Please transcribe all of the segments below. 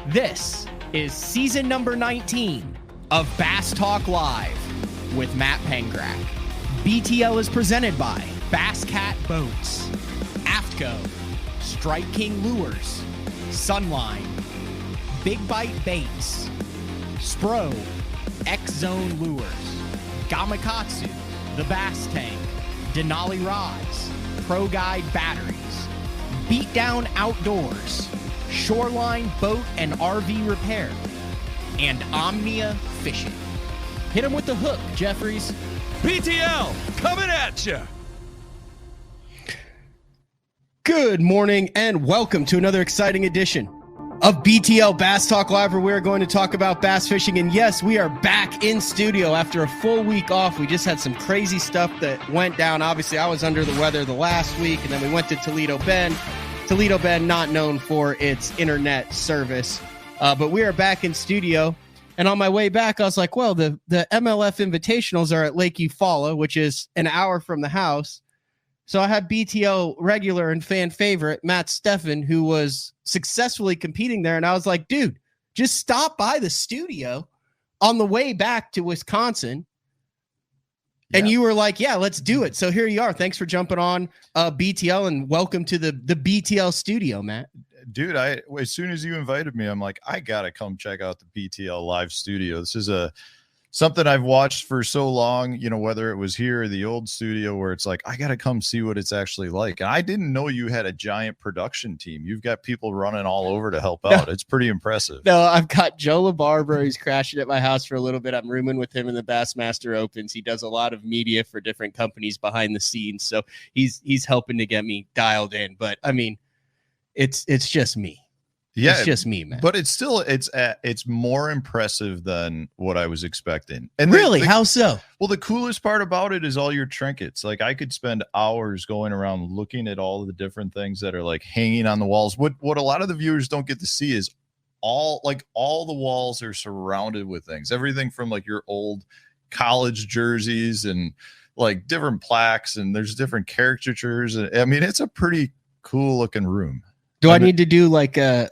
This is season number 19 of Bass Talk Live with Matt Pengrack. BTL is presented by Bass Cat Boats, AFTCO, Strike King Lures, Sunline, Big Bite Baits, Spro, X-Zone Lures, Gamakatsu, The Bass Tank, Denali Rods, Pro Guide Batteries, Beatdown Outdoors, Shoreline Boat and RV Repair, and Omnia Fishing. Hit him with the hook, Jeffries. BTL coming at you. Good morning and welcome to another exciting edition of BTL Bass Talk Live, where we're going to talk about bass fishing. And yes, we are back in studio after a full week off. We just had some crazy stuff that went down. Obviously, I was under the weather the last week, and then we went to Toledo Bend. Toledo Bend, not known for its internet service, but we are back in studio. And on my way back, I was like, well, the MLF invitationals are at Lake EUFAULA, which is an hour from the house. So I had BTL regular and fan favorite Matt Stefan, who was successfully competing there. And I was like, dude, just stop by the studio on the way back to Wisconsin. Yeah. And you were like, yeah, let's do it. So here you are. Thanks for jumping on BTL, and welcome to the BTL studio, Matt. Dude, as soon as you invited me, I'm like, I got to come check out the BTL live studio. This is something I've watched for so long, you know, whether it was here or the old studio, where it's like, I got to come see what it's actually like. And I didn't know you had a giant production team. You've got people running all over to help out. It's pretty impressive. No, I've got Joe LaBarbera. He's crashing at my house for a little bit. I'm rooming with him in the Bassmaster Opens. He does a lot of media for different companies behind the scenes. So he's helping to get me dialed in. But I mean, it's just me. Yeah, it's just me, man. But it's more impressive than what I was expecting. And really, how so? Well, the coolest part about it is all your trinkets. Like, I could spend hours going around looking at all of the different things that are like hanging on the walls. What a lot of the viewers don't get to see is all the walls are surrounded with things. Everything from like your old college jerseys and like different plaques, and there's different caricatures. I mean, it's a pretty cool looking room. Do I need to do like a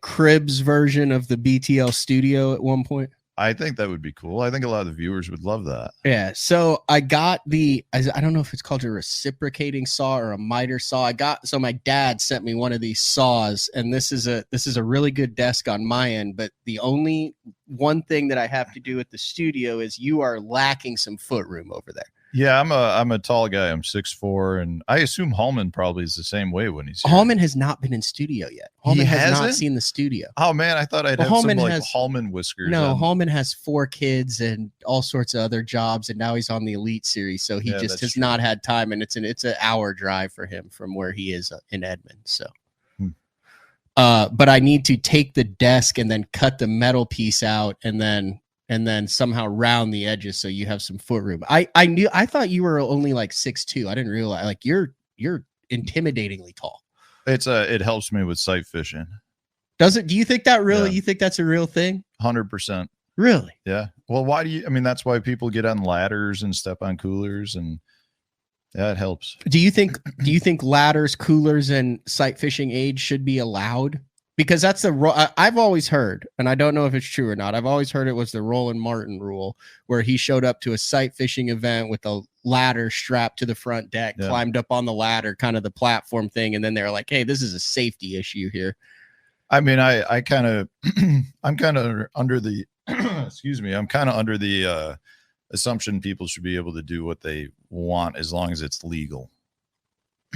Cribs version of the BTL studio at one point? I think that would be cool. I think a lot of the viewers would love that. Yeah. So I got I don't know if it's called a reciprocating saw or a miter saw. So my dad sent me one of these saws, and this is a really good desk on my end. But the only one thing that I have to do at the studio is you are lacking some foot room over there. Yeah, I'm a tall guy. I'm 6'4", and I assume Hallman probably is the same way when he's here. Hallman has not been in studio yet. Hallman has not seen the studio. Oh man, I thought I'd have some like Hallman whiskers. No, Hallman has 4 kids and all sorts of other jobs, and now he's on the Elite Series, so he just has not had time, and it's an hour drive for him from where he is in Edmond. So, but I need to take the desk and then cut the metal piece out, and then somehow round the edges so you have some foot room. I thought you were only like 6'2". I didn't realize, like, you're intimidatingly tall. It helps me with sight fishing. Does it? Do you think that really? Yeah. You think that's a real thing? 100%. Really? Yeah. Well, that's why people get on ladders and step on coolers, and yeah, it helps. Do you think ladders, coolers, and sight fishing aids should be allowed? Because that's I've always heard, and I don't know if it's true or not, I've always heard it was the Roland Martin rule, where he showed up to a sight fishing event with a ladder strapped to the front deck, climbed up on the ladder, kind of the platform thing, and then they're like, hey, this is a safety issue here. I mean, I'm kind of under the excuse me, I'm kind of under the assumption people should be able to do what they want as long as it's legal.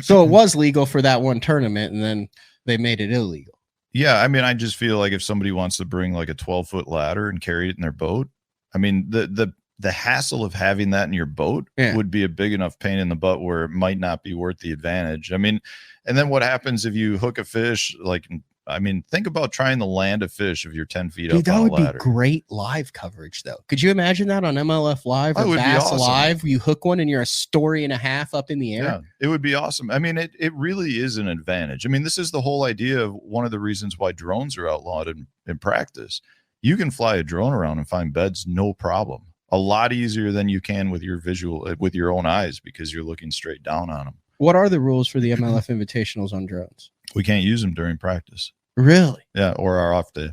So it was legal for that one tournament, and then they made it illegal. Yeah, I mean, I just feel like if somebody wants to bring like a 12-foot ladder and carry it in their boat, I mean, the hassle of having that in your boat would be a big enough pain in the butt where it might not be worth the advantage. I mean, and then what happens if you hook a fish? Like, I mean, think about trying to land a fish if you're 10 feet up on a ladder. That would be great live coverage, though. Could you imagine that on MLF Live or Bass Live? You hook one and you're a story and a half up in the air. Yeah, it would be awesome. I mean, it really is an advantage. I mean, this is the whole idea of one of the reasons why drones are outlawed in practice. You can fly a drone around and find beds, no problem. A lot easier than you can with your own eyes, because you're looking straight down on them. What are the rules for the MLF Invitationals on drones? We can't use them during practice. Really? Yeah, or our off day.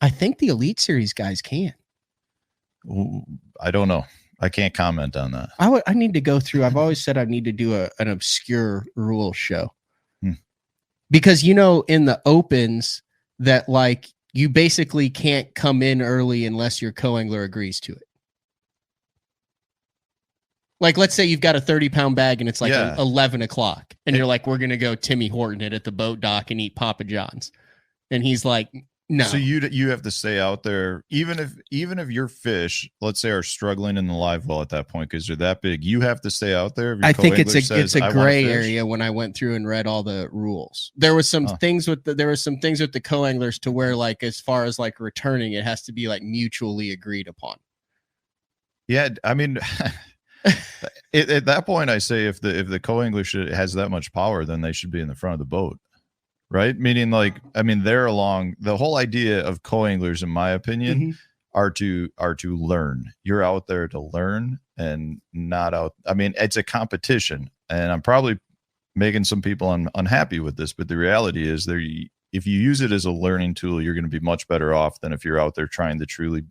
I think the Elite Series guys can. Ooh, I don't know. I can't comment on that. I need to go through. I've always said I need to do an obscure rule show. Because, you know, in the opens that like you basically can't come in early unless your co-angler agrees to it. Like, let's say you've got a 30-pound bag and it's like 11 o'clock and you're like, we're going to go Timmy Horton it at the boat dock and eat Papa John's. And he's like, no. So you have to stay out there, even if your fish, let's say, are struggling in the live well at that point because they're that big. You have to stay out there. I think it's a gray area when I went through and read all the rules. There was some things with the co-anglers to where, like, as far as like returning, it has to be like mutually agreed upon. Yeah, I mean, at that point, I say if the co-angler has that much power, then they should be in the front of the boat. Right. Meaning like, I mean, they're along the whole idea of co-anglers, in my opinion, are to learn. You're out there to learn and not out. I mean, it's a competition and I'm probably making some people unhappy with this, but the reality is if you use it as a learning tool, you're going to be much better off than if you're out there trying to truly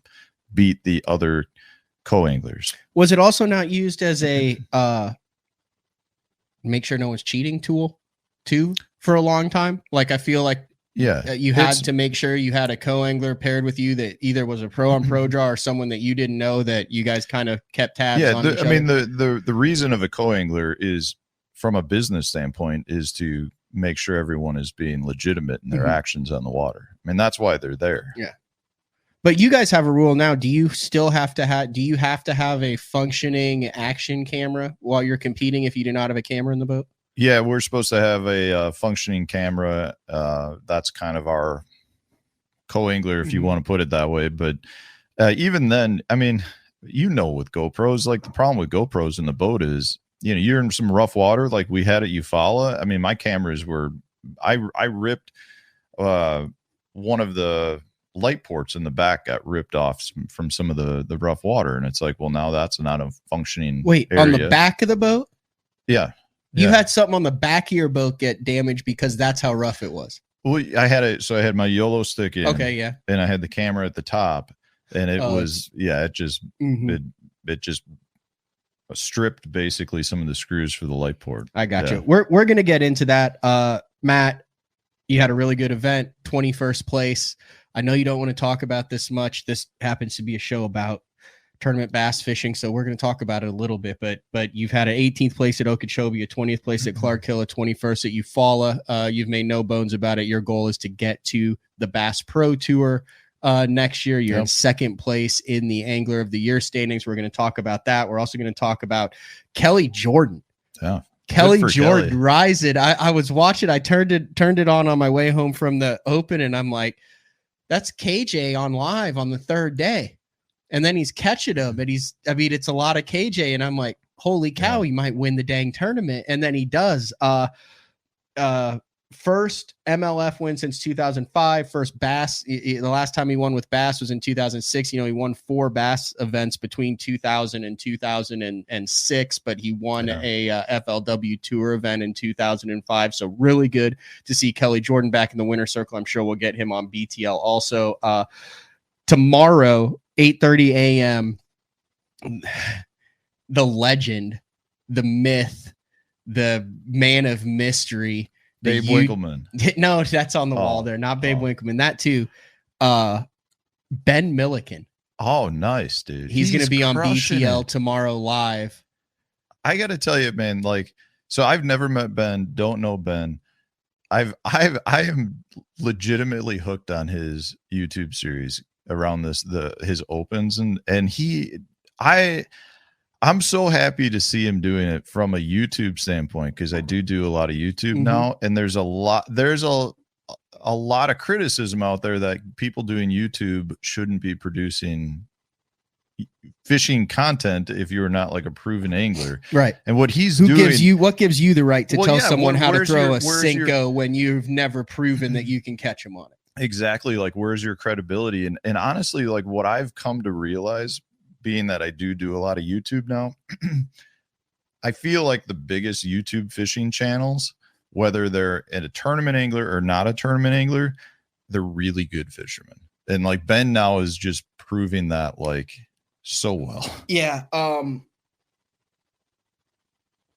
beat the other co-anglers. Was it also not used as a make sure no one's cheating tool too? For a long time, like I feel like you had to make sure you had a co-angler paired with you that either was a pro on pro draw or someone that you didn't know that you guys kind of kept tabs on. I mean the reason of a co-angler is from a business standpoint is to make sure everyone is being legitimate in their actions on the water. I mean that's why they're there. Yeah. But you guys have a rule now. Do you still have to have a functioning action camera while you're competing if you do not have a camera in the boat? Yeah, we're supposed to have a functioning camera. That's kind of our co-angler, if you want to put it that way. But even then, I mean, with GoPros, like the problem with GoPros in the boat is, you're in some rough water like we had at EUFAULA. I mean, my cameras I ripped one of the light ports in the back got ripped off from some of the rough water. And it's like, well, now that's not a functioning area. On the back of the boat? Yeah. You had something on the back of your boat get damaged because that's how rough it was. Well, I had my YOLO stick in. Okay, yeah. And I had the camera at the top, and it just stripped basically some of the screws for the light port. I got you. We're gonna get into that. Matt, you had a really good event, 21st place. I know you don't want to talk about this much. This happens to be a show about tournament bass fishing, so we're going to talk about it a little bit, but you've had an 18th place at Okeechobee, a 20th place at Clark Hill, a 21st at EUFAULA. You've made no bones about it. Your goal is to get to the Bass Pro Tour next year. You're in second place in the Angler of the Year standings. We're going to talk about that. We're also going to talk about Kelly Jordan. Yeah. Kelly Jordan rising. I was watching. I turned it on my way home from the Open, and I'm like, that's KJ on live on the third day. And then he's catching him, and it's a lot of KJ, and I'm like, holy cow, he might win the dang tournament. And then he does. First MLF win since 2005. First Bass. The last time he won with Bass was in 2006. He won 4 Bass events between 2000 and 2006, but he won a FLW Tour event in 2005. So really good to see Kelly Jordan back in the winner's circle. I'm sure we'll get him on BTL also. Tomorrow, 8:30 a.m., the legend, the myth, the man of mystery, Babe Winkleman. No, that's on the wall there. Not Babe Winkleman. That too. Ben Milliken. Oh, nice, dude. He's going to be on BTL tomorrow live. I got to tell you, man, so I've never met Ben, don't know Ben. I am legitimately hooked on his YouTube series around his opens, and I'm so happy to see him doing it from a YouTube standpoint, because I do a lot of YouTube now, and there's a lot of criticism out there that people doing YouTube shouldn't be producing fishing content if you're not like a proven angler, right? And what he's doing, what gives you the right to tell someone how to throw a Cinco when you've never proven that you can catch them on it? Exactly. Like, where's your credibility? And honestly, like, what I've come to realize, being that I do a lot of YouTube now, I feel like the biggest YouTube fishing channels, whether they're at a tournament angler or not a tournament angler, they're really good fishermen. And like Ben now is just proving that like so well. Yeah.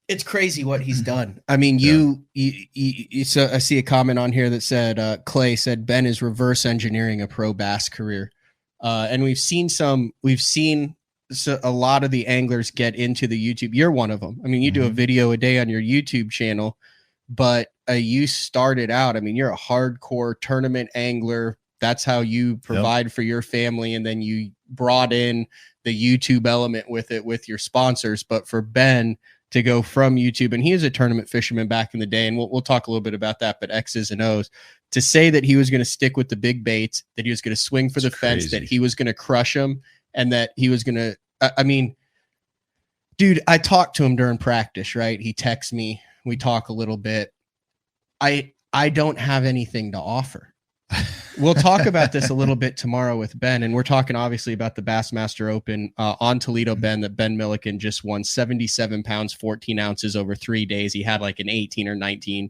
It's crazy what he's done. I mean, so I see a comment on here that said, Clay said Ben is reverse engineering a pro bass career. And we've seen a lot of the anglers get into the YouTube. You're one of them. I mean, you do a video a day on your YouTube channel, but you started out, I mean, you're a hardcore tournament angler. That's how you provide for your family. And then you brought in the YouTube element with it, with your sponsors. But for Ben to go from YouTube, and he is a tournament fisherman back in the day, and we'll talk a little bit about that, but X's and O's, to say that he was going to stick with the big baits, that he was going to swing for the fence, that he was going to crush them, and that he was going to, I mean, dude, I talked to him during practice, right? He texts me, we talk a little bit. I don't have anything to offer. We'll talk about this a little bit tomorrow with Ben, and we're talking obviously about the Bassmaster Open on Toledo Bend that Ben Milliken just won 77 pounds, 14 ounces over 3 days. He had like an 18 or 19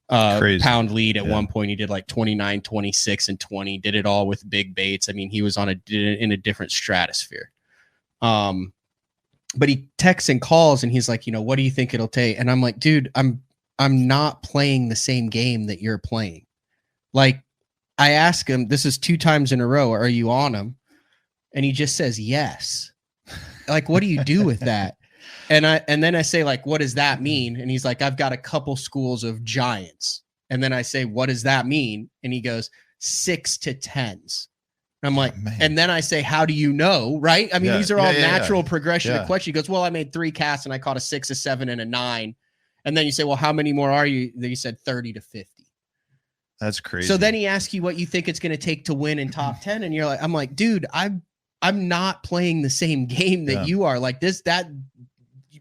pound lead at one point. He did like 29, 26, and 20, did it all with big baits. I mean, he was in a different stratosphere. But he texts and calls and he's like, what do you think it'll take? And I'm like, dude, I'm not playing the same game that you're playing. Like, I ask him, this is 2 times in a row, are you on him? And he just says yes. Like, what do you do with that? And then I say, like, what does that mean? And he's like, I've got a couple schools of giants. And then I say, what does that mean? And he goes, 6 to 10s. And I'm like, and then I say, how do you know? Right? I mean, these are all natural progression of question. He goes, well, I made 3 casts and I caught a 6, a 7, and a 9. And then you say, well, how many more are you? Then he said 30 to 50. That's crazy. So then he asks you what you think it's going to take to win in top 10. And you're like, I'm like, dude, I'm not playing the same game that you are. Like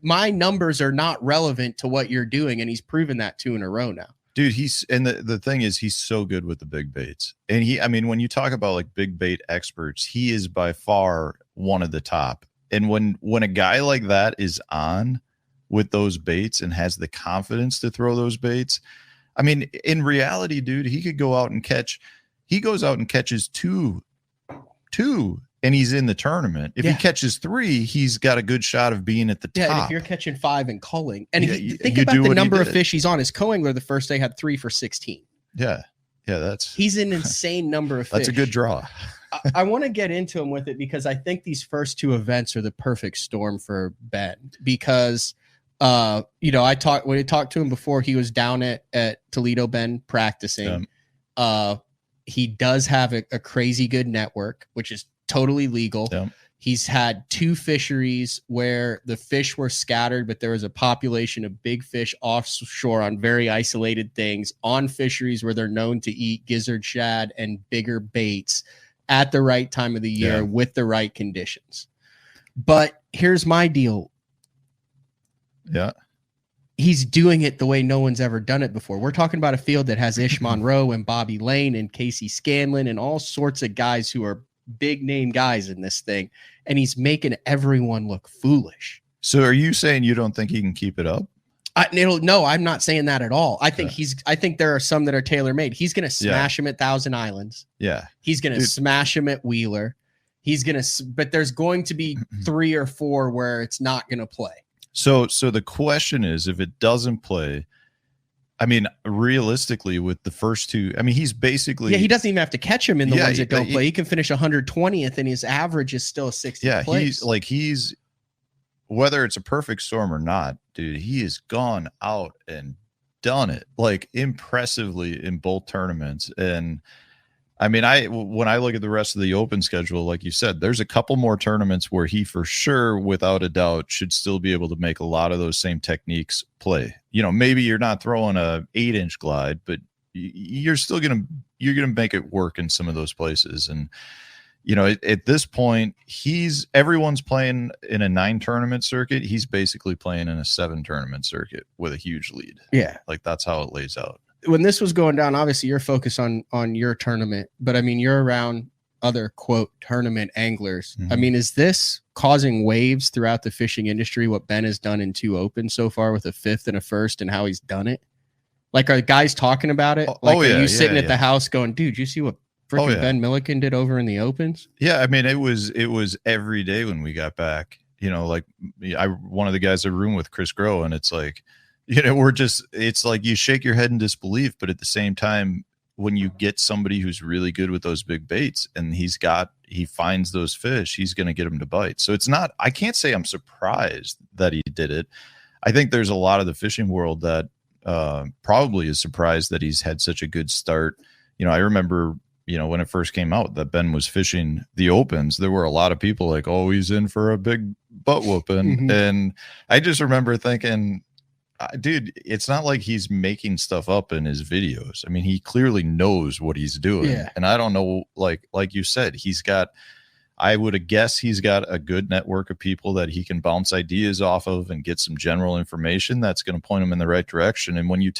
my numbers are not relevant to what you're doing. And he's proven that 2 in a row now. Dude, the thing is, he's so good with the big baits. And I mean, when you talk about like big bait experts, he is by far one of the top. And when a guy like that is on with those baits and has the confidence to throw those baits, I mean, in reality, dude, he could go out and he goes out and catches two, and he's in the tournament. If he catches 3, he's got a good shot of being at the top. And if you're catching 5 and culling, and think about the number of fish he's on. His co-angler the first day had 3 for 16. Yeah. He's an insane number of fish. That's a good draw. I want to get into him with it because I think these first 2 events are the perfect storm for Ben because when I talked to him before, he was down at Toledo Bend practicing. He does have a crazy good network, which is totally legal. He's had 2 fisheries where the fish were scattered, but there was a population of big fish offshore on very isolated things on fisheries where they're known to eat gizzard shad and bigger baits at the right time of the year with the right conditions. But here's my deal. Yeah. He's doing it the way no one's ever done it before. We're talking about a field that has Ish Monroe and Bobby Lane and Casey Scanlon and all sorts of guys who are big name guys in this thing. And he's making everyone look foolish. So are you saying you don't think he can keep it up? No, I'm not saying that at all. I think there are some that are tailor-made. He's going to smash him at Thousand Islands. Yeah. He's going to smash him at Wheeler. But there's going to be 3 or 4 where it's not going to play. So the question is, if it doesn't play, I mean, realistically, with the first 2, I mean, he's basically he doesn't even have to catch him in the ones that don't play. He can finish 120th, and his average is still 60th place. He's whether it's a perfect storm or not, dude. He has gone out and done it like impressively in both tournaments. And I mean, when I look at the rest of the open schedule, like you said, there's a couple more tournaments where he for sure, without a doubt, should still be able to make a lot of those same techniques play. Maybe you're not throwing a 8-inch glide, but you're still gonna make it work in some of those places. And at this point, everyone's playing in a 9 tournament circuit. He's basically playing in a 7 tournament circuit with a huge lead. Yeah, like that's how it lays out. When this was going down, obviously you're focused on your tournament, but I mean, you're around other quote tournament anglers. I mean, is this causing waves throughout the fishing industry? What Ben has done in 2 opens so far with a 5th and a 1st and how he's done it? Like, are guys talking about it? Like, are you sitting at the house going, dude, you see what freaking Ben Milliken did over in the Opens. Yeah, I mean, it was every day when we got back. You know, like one of the guys I room with, Chris Grow, and it's like, you know, it's like you shake your head in disbelief, but at the same time, when you get somebody who's really good with those big baits and he finds those fish, he's going to get them to bite. So it's not, I can't say I'm surprised that he did it. I think there's a lot of the fishing world that probably is surprised that he's had such a good start. You know, I remember, you know, when it first came out that Ben was fishing the Opens, there were a lot of people like, oh, he's in for a big butt whooping. Mm-hmm. And I just remember thinking, dude, it's not like he's making stuff up in his videos. I mean, he clearly knows what he's doing. Yeah. And I don't know, like you said, I would guess he's got a good network of people that he can bounce ideas off of and get some general information that's going to point him in the right direction. And when you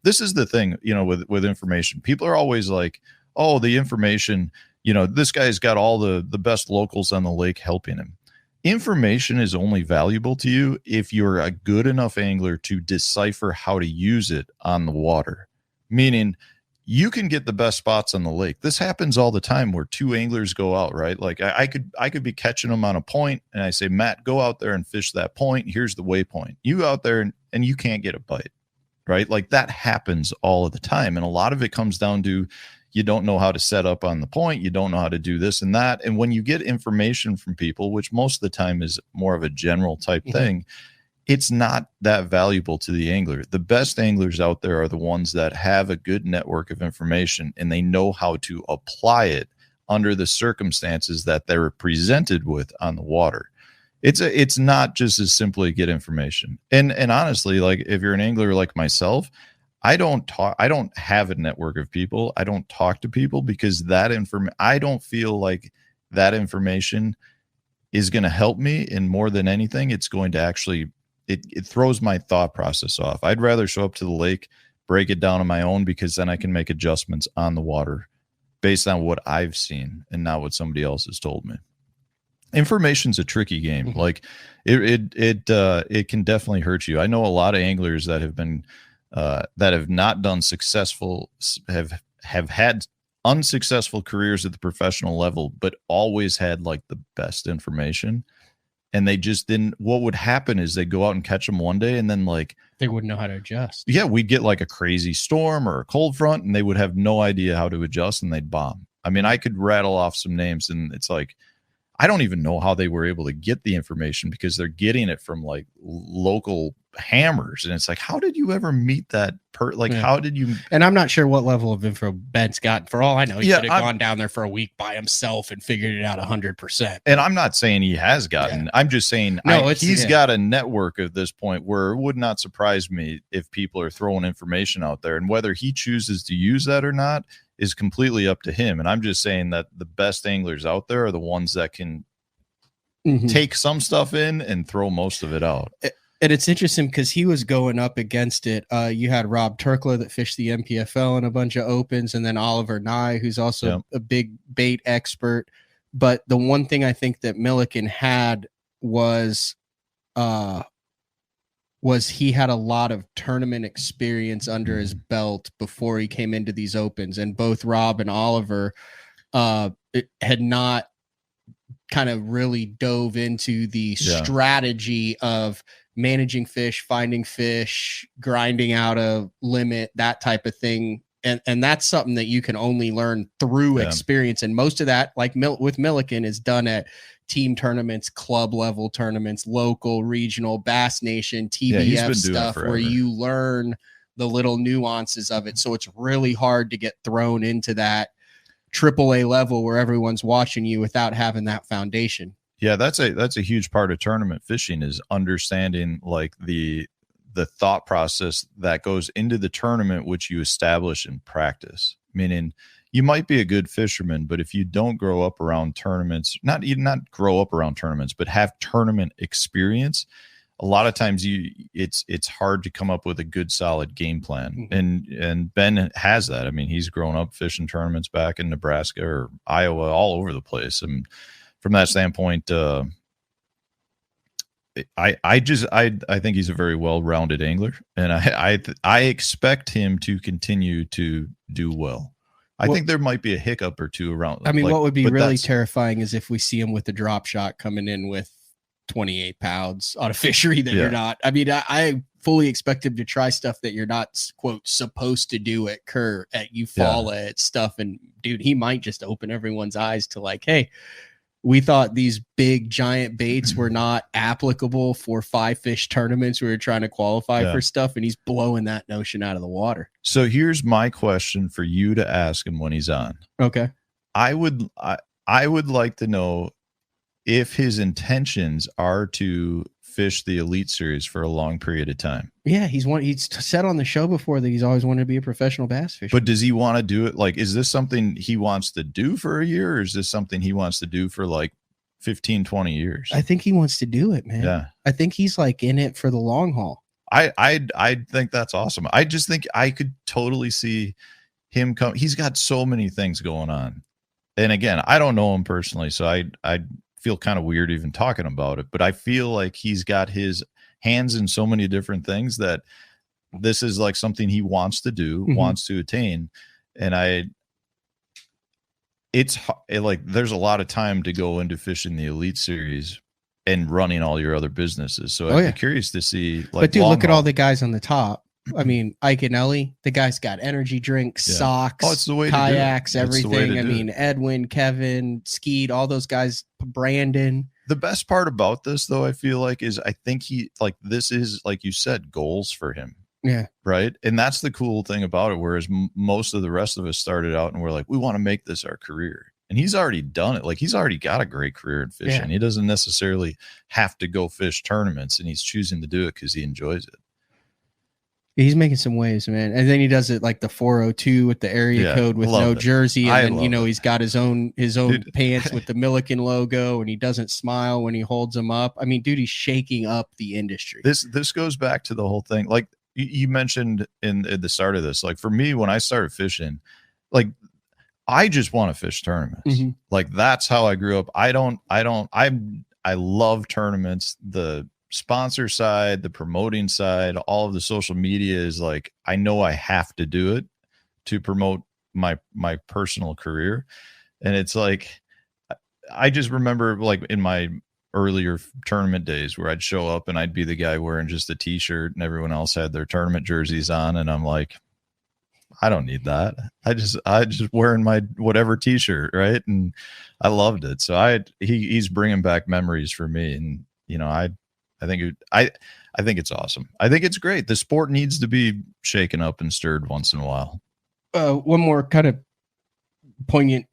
this is the thing, you know, with information, people are always like, oh, the information, you know, this guy's got all the best locals on the lake helping him. Information is only valuable to you if you're a good enough angler to decipher how to use it on the water. Meaning you can get the best spots on the lake. This happens all the time where two anglers go out, right? Like I could be catching them on a point and I say, Matt, go out there and fish that point. Here's the waypoint. You go out there and you can't get a bite, right? Like that happens all of the time. And a lot of it comes down to you don't know how to set up on the point. You don't know how to do this and that. And when you get information from people, which most of the time is more of a general type thing, it's not that valuable to the angler. The best anglers out there are the ones that have a good network of information and they know how to apply it under the circumstances that they're presented with on the water. It's not just as simply get information. And honestly, like if you're an angler like myself, I don't have a network of people. I don't talk to people because I don't feel like that information is going to help me. And more than anything, it's going to actually, it throws my thought process off. I'd rather show up to the lake, break it down on my own, because then I can make adjustments on the water based on what I've seen and not what somebody else has told me. Information's a tricky game. Like it can definitely hurt you. I know a lot of anglers that have been, that have not done have had unsuccessful careers at the professional level, but always had like the best information. And they just didn't, what would happen is they go out and catch them one day and then like, they wouldn't know how to adjust. Yeah. We'd get like a crazy storm or a cold front and they would have no idea how to adjust and they'd bomb. I mean, I could rattle off some names and it's like, I don't even know how they were able to get the information because they're getting it from like local hammers. And it's like, how did you ever meet that how did you? And I'm not sure what level of info Ben's got. For all I know, he could have gone down there for a week by himself and figured it out 100%. And I'm not saying he has gotten, I'm just saying he's got a network at this point where it would not surprise me if people are throwing information out there, and whether he chooses to use that or not is completely up to him. And I'm just saying that the best anglers out there are the ones that can take some stuff in and throw most of it out. And it's interesting because he was going up against it. You had Rob Turkla that fished the MPFL in a bunch of opens, and then Oliver Nye, who's also a big bait expert. But the one thing I think that Milliken had was he had a lot of tournament experience under his belt before he came into these opens. And both Rob and Oliver had not kind of really dove into the strategy of managing fish, finding fish, grinding out a limit, that type of thing. And that's something that you can only learn through experience. And most of that, like with Milliken, is done at team tournaments, club level tournaments, local, regional, Bass Nation, TBF stuff, where you learn the little nuances of it. So it's really hard to get thrown into that AAA level where everyone's watching you without having that foundation. Yeah, that's a huge part of tournament fishing, is understanding like the thought process that goes into the tournament, which you establish in practice. Meaning you might be a good fisherman, but if you don't grow up around tournaments, not grow up around tournaments, but have tournament experience, a lot of times it's hard to come up with a good solid game plan. And Ben has that. I mean, he's grown up fishing tournaments back in Nebraska or Iowa, all over the place. And from that standpoint, I think he's a very well-rounded angler, and I expect him to continue to do well. I think there might be a hiccup or two around. I mean, what would be really terrifying is if we see him with the drop shot coming in with 28 pounds on a fishery that you're not. I mean, I fully expect him to try stuff that you're not, quote, supposed to do at Kerr, at EUFAULA, at stuff. And dude, he might just open everyone's eyes to like, hey, we thought these big giant baits were not applicable for 5-fish tournaments. We were trying to qualify for stuff, and he's blowing that notion out of the water. So here's my question for you to ask him when he's on. Okay. I would like to know if his intentions are to fish the Elite Series for a long period of time. Yeah, he's said on the show before that he's always wanted to be a professional bass fisher. But does he want to do it? Like, is this something he wants to do for a year, or is this something he wants to do for like 15, 20 years? I think he wants to do it, man. Yeah. I think he's like in it for the long haul. I think that's awesome. I just think I could totally see him come. He's got so many things going on. And again, I don't know him personally, so I feel kind of weird even talking about it, but I feel like he's got his hands in so many different things that this is like something he wants to do, wants to attain. And it's like, there's a lot of time to go into fishing the Elite Series and running all your other businesses. So I'd be curious to see, like, but dude, look at all the guys on the top. I mean, Ike and Ellie, the guy's got energy drinks, socks, it's the way kayaks, everything. I mean, Edwin, Kevin, Skeet, all those guys, Brandon. The best part about this, though, I feel like, is I think this is, like you said, goals for him. Yeah. Right. And that's the cool thing about it. Whereas most of the rest of us started out and we're like, we want to make this our career. And he's already done it. Like, he's already got a great career in fishing. He doesn't necessarily have to go fish tournaments, and he's choosing to do it because he enjoys it. He's making some waves, man. And then he does it like the 402 with the area code with no jersey. And then, he's got his own pants with the Milliken logo, and he doesn't smile when he holds them up. I mean, dude, he's shaking up the industry. This goes back to the whole thing. Like you mentioned at the start of this, like for me, when I started fishing, like I just want to fish tournaments. Like that's how I grew up. I love tournaments. The sponsor side, the promoting side, all of the social media is like, I know I have to do it to promote my personal career. And it's like, I just remember like in my earlier tournament days where I'd show up and I'd be the guy wearing just a t-shirt and everyone else had their tournament jerseys on. And I'm like, I don't need that. I just wearing my whatever t-shirt. Right. And I loved it. So he's bringing back memories for me. And, you know, I think it's awesome. I think it's great. The sport needs to be shaken up and stirred once in a while. One more kind of poignant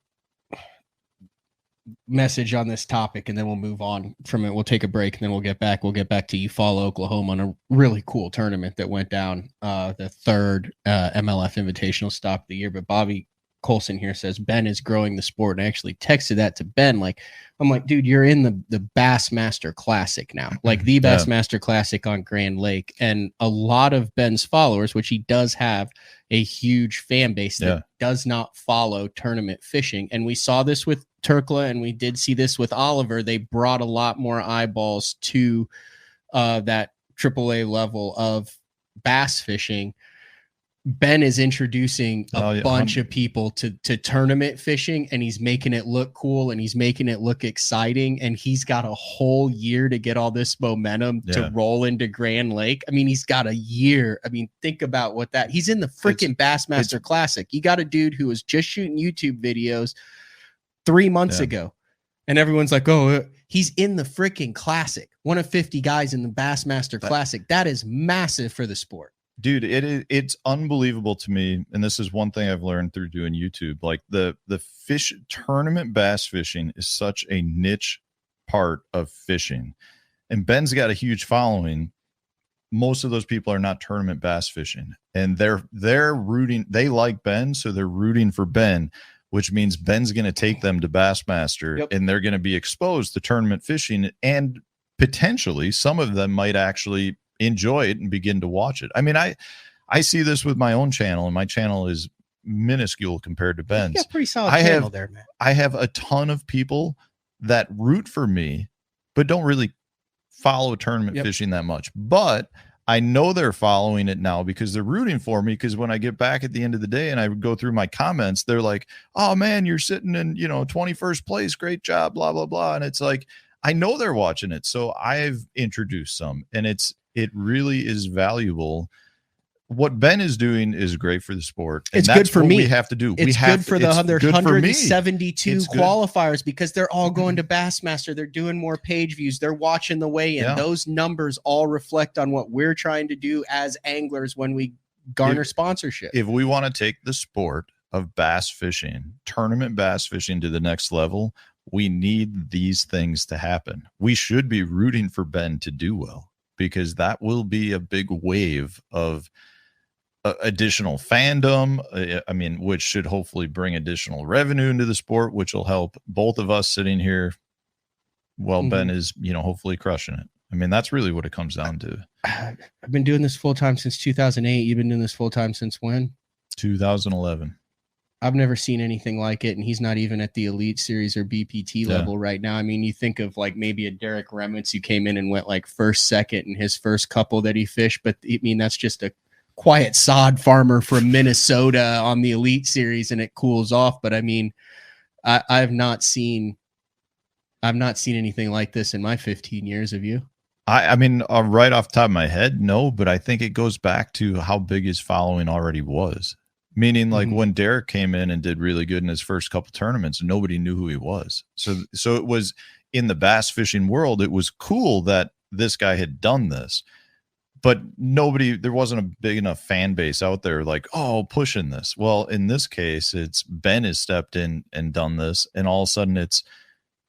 message on this topic, and then we'll move on from it. We'll take a break, and then we'll get back. We'll get back to EUFAULA, Oklahoma, on a really cool tournament that went down, the third MLF Invitational Stock of the year. But Bobby Colson here says Ben is growing the sport, and I actually texted that to Ben. Like, I'm like, dude, you're in the Bassmaster Classic now, like the Bassmaster Classic on Grand Lake, and a lot of Ben's followers, which he does have a huge fan base that does not follow tournament fishing. And we saw this with Turkla, and we did see this with Oliver. They brought a lot more eyeballs to that AAA level of bass fishing. Ben is introducing a bunch of people to tournament fishing, and he's making it look cool, and he's making it look exciting, and he's got a whole year to get all this momentum to roll into Grand Lake. I mean, he's got a year. I mean, think about what that he's in the freaking Bassmaster Classic. You got a dude who was just shooting YouTube videos 3 months ago, and everyone's like, oh, he's in the freaking Classic, one of 50 guys in the Bassmaster Classic. That is massive for the sport. Dude, it's unbelievable to me, and this is one thing I've learned through doing YouTube. Like the fish tournament bass fishing is such a niche part of fishing, and Ben's got a huge following. Most of those people are not tournament bass fishing, and they're rooting. They like Ben, so they're rooting for Ben, which means Ben's going to take them to Bassmaster, and they're going to be exposed to tournament fishing, and potentially some of them might actually enjoy it and begin to watch it. I mean, I see this with my own channel, and my channel is minuscule compared to Ben's. Yeah, pretty solid channel there, man. I have a ton of people that root for me, but don't really follow tournament fishing that much. But I know they're following it now because they're rooting for me. Because when I get back at the end of the day and I go through my comments, they're like, "Oh man, you're sitting in 21st place, great job, blah blah blah." And it's like, I know they're watching it, so I've introduced some, and it really is valuable. What Ben is doing is great for the sport. And it's that's good for what me. We have to do. It's good for the 172 It's qualifiers because they're all going to Bassmaster. They're doing more page views. They're watching the weigh-in. Yeah. Those numbers all reflect on what we're trying to do as anglers when we garner sponsorship. If we want to take the sport of bass fishing, tournament bass fishing to the next level, we need these things to happen. We should be rooting for Ben to do well because that will be a big wave of additional fandom, which should hopefully bring additional revenue into the sport, which will help both of us sitting here while Ben is, hopefully crushing it. I mean, that's really what it comes down to. I've been doing this full time since 2008. You've been doing this full time since when? 2011. I've never seen anything like it, and he's not even at the Elite Series or BPT level right now. I mean, you think of like maybe a Derek Remitz who came in and went like first, second in his first couple that he fished, but I mean, that's just a quiet sod farmer from Minnesota on the Elite Series, and it cools off. But I mean, I've not seen anything like this in my 15 years of you. I mean, right off the top of my head, no, but I think it goes back to how big his following already was. Meaning, like when Derek came in and did really good in his first couple tournaments, nobody knew who he was. So it was in the bass fishing world. It was cool that this guy had done this, but there wasn't a big enough fan base out there like, oh, pushing this. Well, in this case, it's Ben has stepped in and done this, and all of a sudden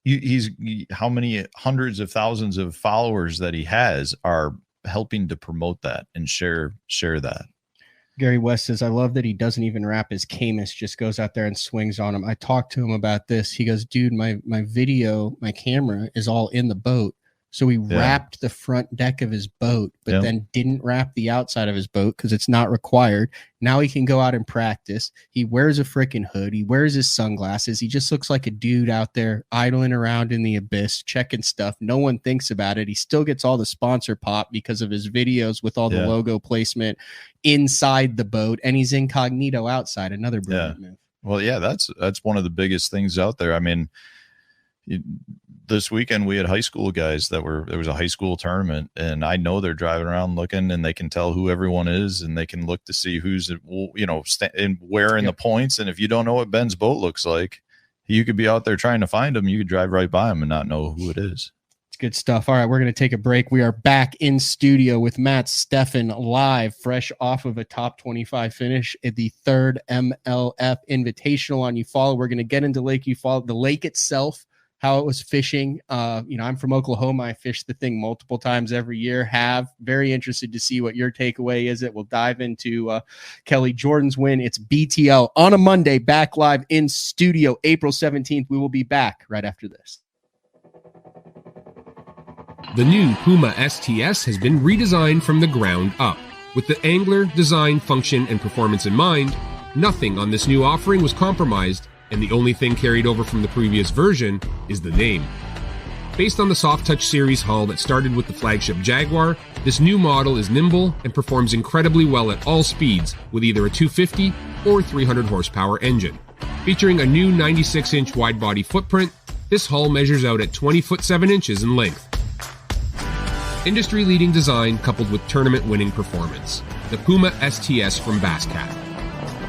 he's how many hundreds of thousands of followers that he has are helping to promote that and share that. Gary West says, I love that he doesn't even wrap his Camus, just goes out there and swings on him. I talked to him about this. He goes, dude, my camera is all in the boat. So he wrapped the front deck of his boat, but then didn't wrap the outside of his boat because it's not required. Now he can go out and practice. He wears a freaking hood. He wears his sunglasses. He just looks like a dude out there idling around in the abyss, checking stuff. No one thinks about it. He still gets all the sponsor pop because of his videos with all the logo placement inside the boat, and he's incognito outside. Another brilliant move. Well, yeah, that's one of the biggest things out there. I mean, this weekend we had high school guys there was a high school tournament, and I know they're driving around looking, and they can tell who everyone is, and they can look to see who's and where in the points. And if you don't know what Ben's boat looks like, you could be out there trying to find him. You could drive right by him and not know who it is. It's good stuff. All right, we're going to take a break. We are back in studio with Matt Stefan live, fresh off of a top 25 finish at the third MLF Invitational on EUFAULA. We're going to get into Lake EUFAULA, the lake itself, how it was fishing. I'm from Oklahoma. I fish the thing multiple times every year. Very interested to see what your takeaway is. We'll dive into Kelly Jordan's win. It's BTL on a Monday, back live in studio, April 17th. We will be back right after this. The new Puma STS has been redesigned from the ground up. With the angler, design, function, and performance in mind, nothing on this new offering was compromised, and the only thing carried over from the previous version is the name. Based on the Soft Touch series hull that started with the flagship Jaguar, this new model is nimble and performs incredibly well at all speeds with either a 250 or 300 horsepower engine. Featuring a new 96-inch wide-body footprint, this hull measures out at 20 foot 7 inches in length. Industry-leading design coupled with tournament-winning performance. The Puma STS from Basscat.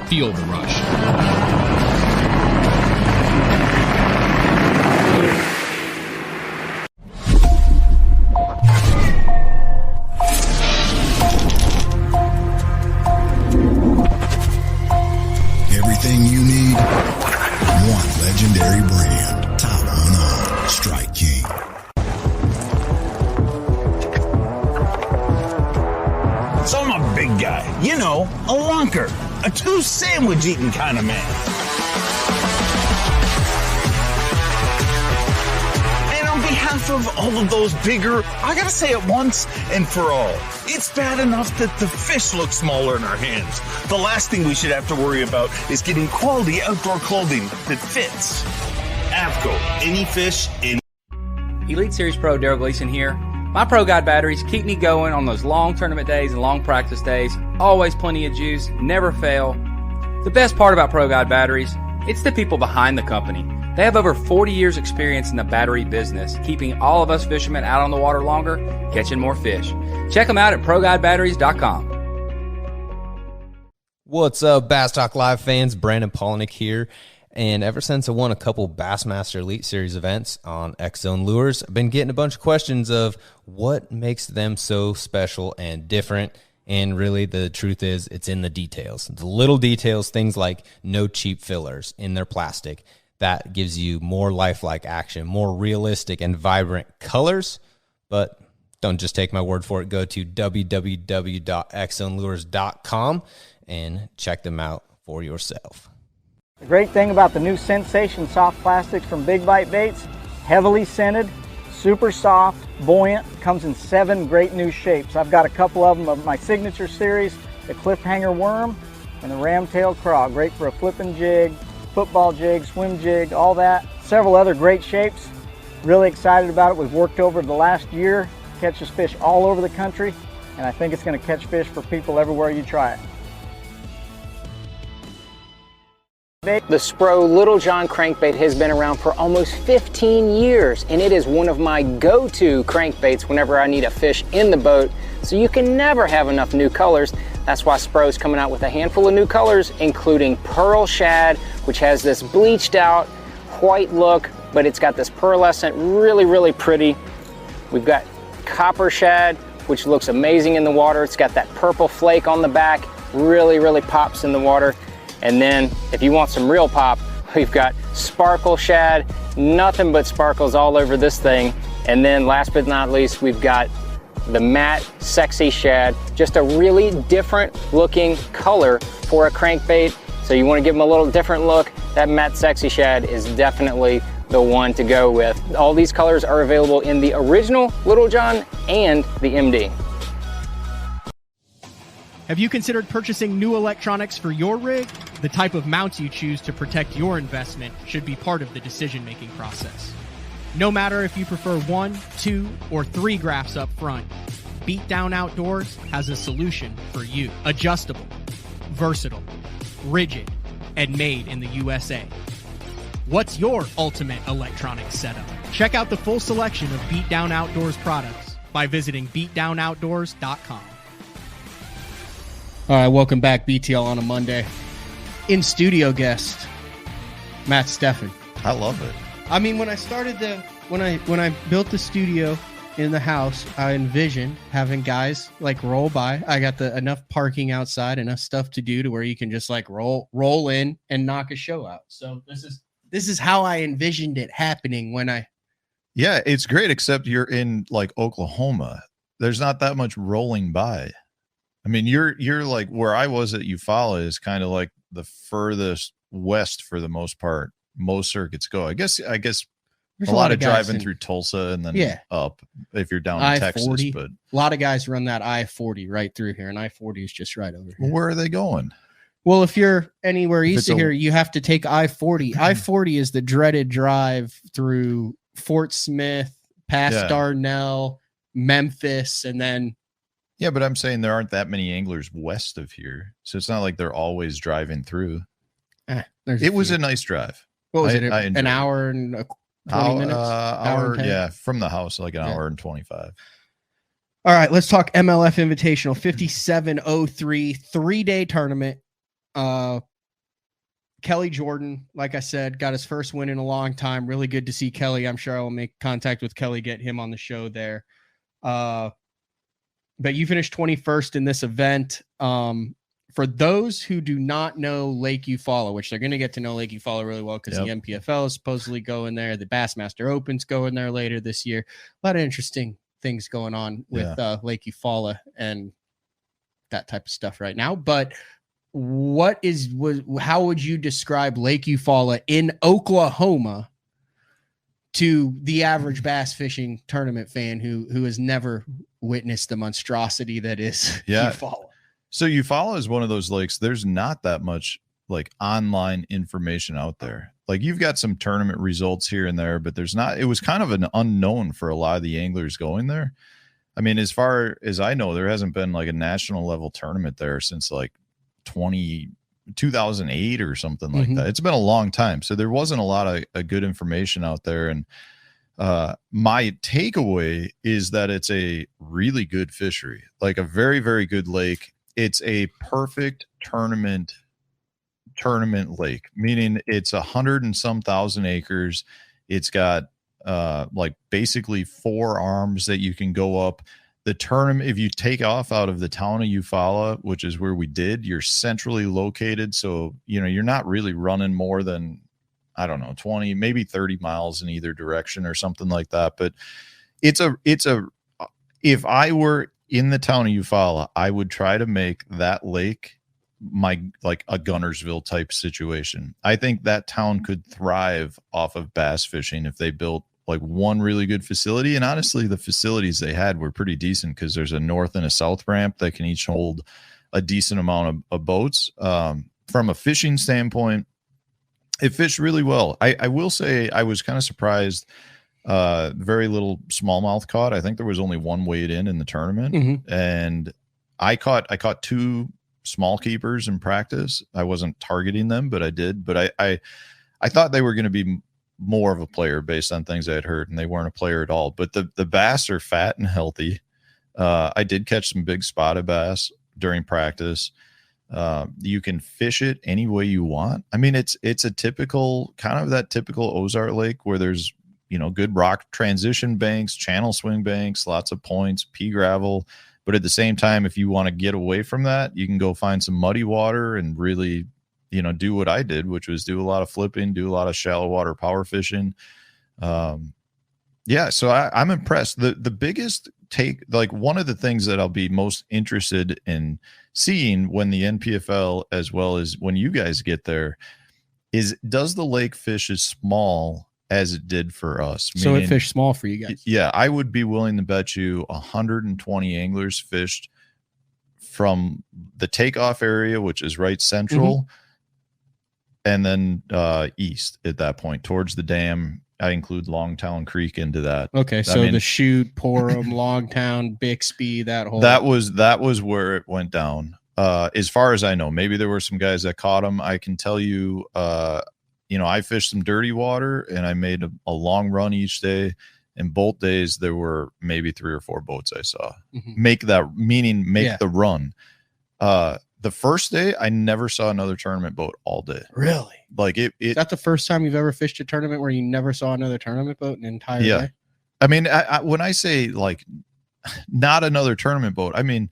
Feel the rush. Everything you need, one legendary brand. Top on all, Strike King. So I'm a big guy, a lunker, a two-sandwich eating kind of man. And on behalf of all of those bigger, I gotta say it once and for all, it's bad enough that the fish look smaller in our hands. The last thing we should have to worry about is getting quality outdoor clothing that fits. Avco, any fish, any... Elite Series Pro Daryl Gleason here. My Pro Guide batteries keep me going on those long tournament days and long practice days. Always plenty of juice, never fail. The best part about Pro Guide batteries, it's the people behind the company. They have over 40 years experience in the battery business, keeping all of us fishermen out on the water longer, catching more fish. Check them out at ProGuideBatteries.com. What's up, Bass Talk Live fans? Brandon Polnick here. And ever since I won a couple Bassmaster Elite Series events on X-Zone Lures, I've been getting a bunch of questions of what makes them so special and different. And really, the truth is, it's in the details. The little details, things like no cheap fillers in their plastic. That gives you more lifelike action, more realistic and vibrant colors. But don't just take my word for it. Go to www.xzonelures.com and check them out for yourself. The great thing about the new Sensation soft plastics from Big Bite Baits, heavily scented, super soft, buoyant, comes in 7 great new shapes. I've got a couple of them of my signature series, the cliffhanger worm and the ramtail craw. Great for a flipping jig, football jig, swim jig, all that. Several other great shapes. Really excited about it. We've worked over the last year, catches fish all over the country, and I think it's going to catch fish for people everywhere you try it. The Spro Little John crankbait has been around for almost 15 years, and it is one of my go-to crankbaits whenever I need a fish in the boat, so you can never have enough new colors. That's why Spro's coming out with a handful of new colors, including Pearl Shad, which has this bleached out white look, but it's got this pearlescent, really pretty. We've got Copper Shad, which looks amazing in the water. It's got that purple flake on the back, really pops in the water. And then if you want some real pop, we've got Sparkle Shad, nothing but sparkles all over this thing. And then last but not least, we've got the matte Sexy Shad, just a really different looking color for a crankbait. So you want to give them a little different look, that matte Sexy Shad is definitely the one to go with. All these colors are available in the original Little John and the MD. Have you considered purchasing new electronics for your rig? The type of mounts you choose to protect your investment should be part of the decision-making process. No matter if you prefer 1, 2, or 3 graphs up front, Beatdown Outdoors has a solution for you. Adjustable, versatile, rigid, and made in the USA. What's your ultimate electronic setup? Check out the full selection of Beatdown Outdoors products by visiting beatdownoutdoors.com. All right, welcome back, BTL on a Monday. In studio guest, Matt Stefan. I love it. I mean, when I started when I built the studio in the house, I envisioned having guys like roll by. I got enough parking outside, enough stuff to do to where you can just like roll in and knock a show out. So this is how I envisioned it happening when I. Yeah, it's great, except you're in like Oklahoma. There's not that much rolling by. I mean, you're like where I was at EUFAULA is kind of like the furthest west for the most part. Most circuits go. I guess there's a lot of driving through Tulsa and then up if you're down in Texas. But a lot of guys run that I-40 right through here, and I-40 is just right over here. Where are they going? Well, if you're anywhere east of here, you have to take I-40. I-40 is the dreaded drive through Fort Smith, past Darnell, Memphis, and then. Yeah, but I'm saying there aren't that many anglers west of here, so it's not like they're always driving through. It was a nice drive. What was it? An hour and 20 minutes? Yeah, from the house, like an hour and 25. All right, let's talk MLF Invitational 5703 3-day tournament. Kelly Jordan, like I said, got his first win in a long time. Really good to see Kelly. I'm sure I will make contact with Kelly, get him on the show there. But you finished 21st in this event. For those who do not know Lake EUFAULA, which they're going to get to know Lake EUFAULA really well because the MPFL is supposedly going there. The Bassmaster Open's going there later this year. A lot of interesting things going on with Lake EUFAULA and that type of stuff right now. But how would you describe Lake EUFAULA in Oklahoma to the average bass fishing tournament fan who has never witnessed the monstrosity that is EUFAULA? So EUFAULA is one of those lakes. There's not that much like online information out there. Like you've got some tournament results here and there, but there's not. It was kind of an unknown for a lot of the anglers going there. I mean, as far as I know, there hasn't been like a national level tournament there since like 2008 or something like that. It's been a long time. So there wasn't a lot of good information out there. And my takeaway is that it's a really good fishery, like a very, very good lake. It's a perfect tournament lake, meaning it's 100 and some thousand acres. It's got like basically 4 arms that you can go up. The tournament, if you take off out of the town of EUFAULA, which is where we did, you're centrally located. So, you're not really running more than, I don't know, 20, maybe 30 miles in either direction or something like that. But if I were in the town of EUFAULA, I would try to make that lake like a Gunnersville type situation. I think that town could thrive off of bass fishing if they built like one really good facility. And honestly, the facilities they had were pretty decent because there's a north and a south ramp that can each hold a decent amount of boats. From a fishing standpoint, it fished really well. I will say I was kind of surprised. Very little smallmouth caught. I think there was only one weighed in the tournament, and I caught 2 small keepers in practice. I wasn't targeting them, but I did. But I thought they were going to be more of a player based on things I had heard, and they weren't a player at all. But the bass are fat and healthy. I did catch some big spotted bass during practice. You can fish it any way you want. I mean, it's a typical kind of that typical Ozark Lake where there's, good rock transition banks, channel swing banks, lots of points, pea gravel. But at the same time, if you want to get away from that, you can go find some muddy water and really, do what I did, which was do a lot of flipping, do a lot of shallow water power fishing. Yeah, so I'm impressed. The biggest take, like one of the things that I'll be most interested in seeing when the NPFL, as well as when you guys get there, is does the lake fish as small as it did for us? So it fished small for you guys. Yeah, I would be willing to bet you 120 anglers fished from the takeoff area, which is right central, and then east at that point towards the dam. I include Longtown Creek into that. Okay, so the Chute, Porham, Longtown, Bixby, that whole that was where it went down. As far as I know, maybe there were some guys that caught them. I can tell you, I fished some dirty water, and I made a long run each day. And both days there were maybe 3 or 4 boats I saw make the run. The first day, I never saw another tournament boat all day. Really? Like is that the first time you've ever fished a tournament where you never saw another tournament boat an entire day? I mean, when I say like not another tournament boat, I mean,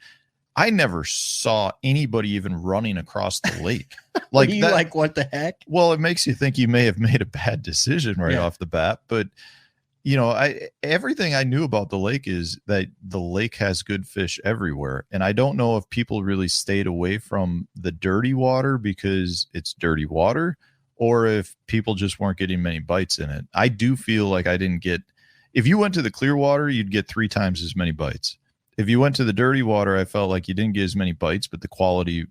I never saw anybody even running across the lake. Like, like, what the heck? Well, it makes you think you may have made a bad decision right off the bat, but everything I knew about the lake is that the lake has good fish everywhere. And I don't know if people really stayed away from the dirty water because it's dirty water, or if people just weren't getting many bites in it. I do feel like if you went to the clear water, you'd get 3 times as many bites. If you went to the dirty water, I felt like you didn't get as many bites, but the quality,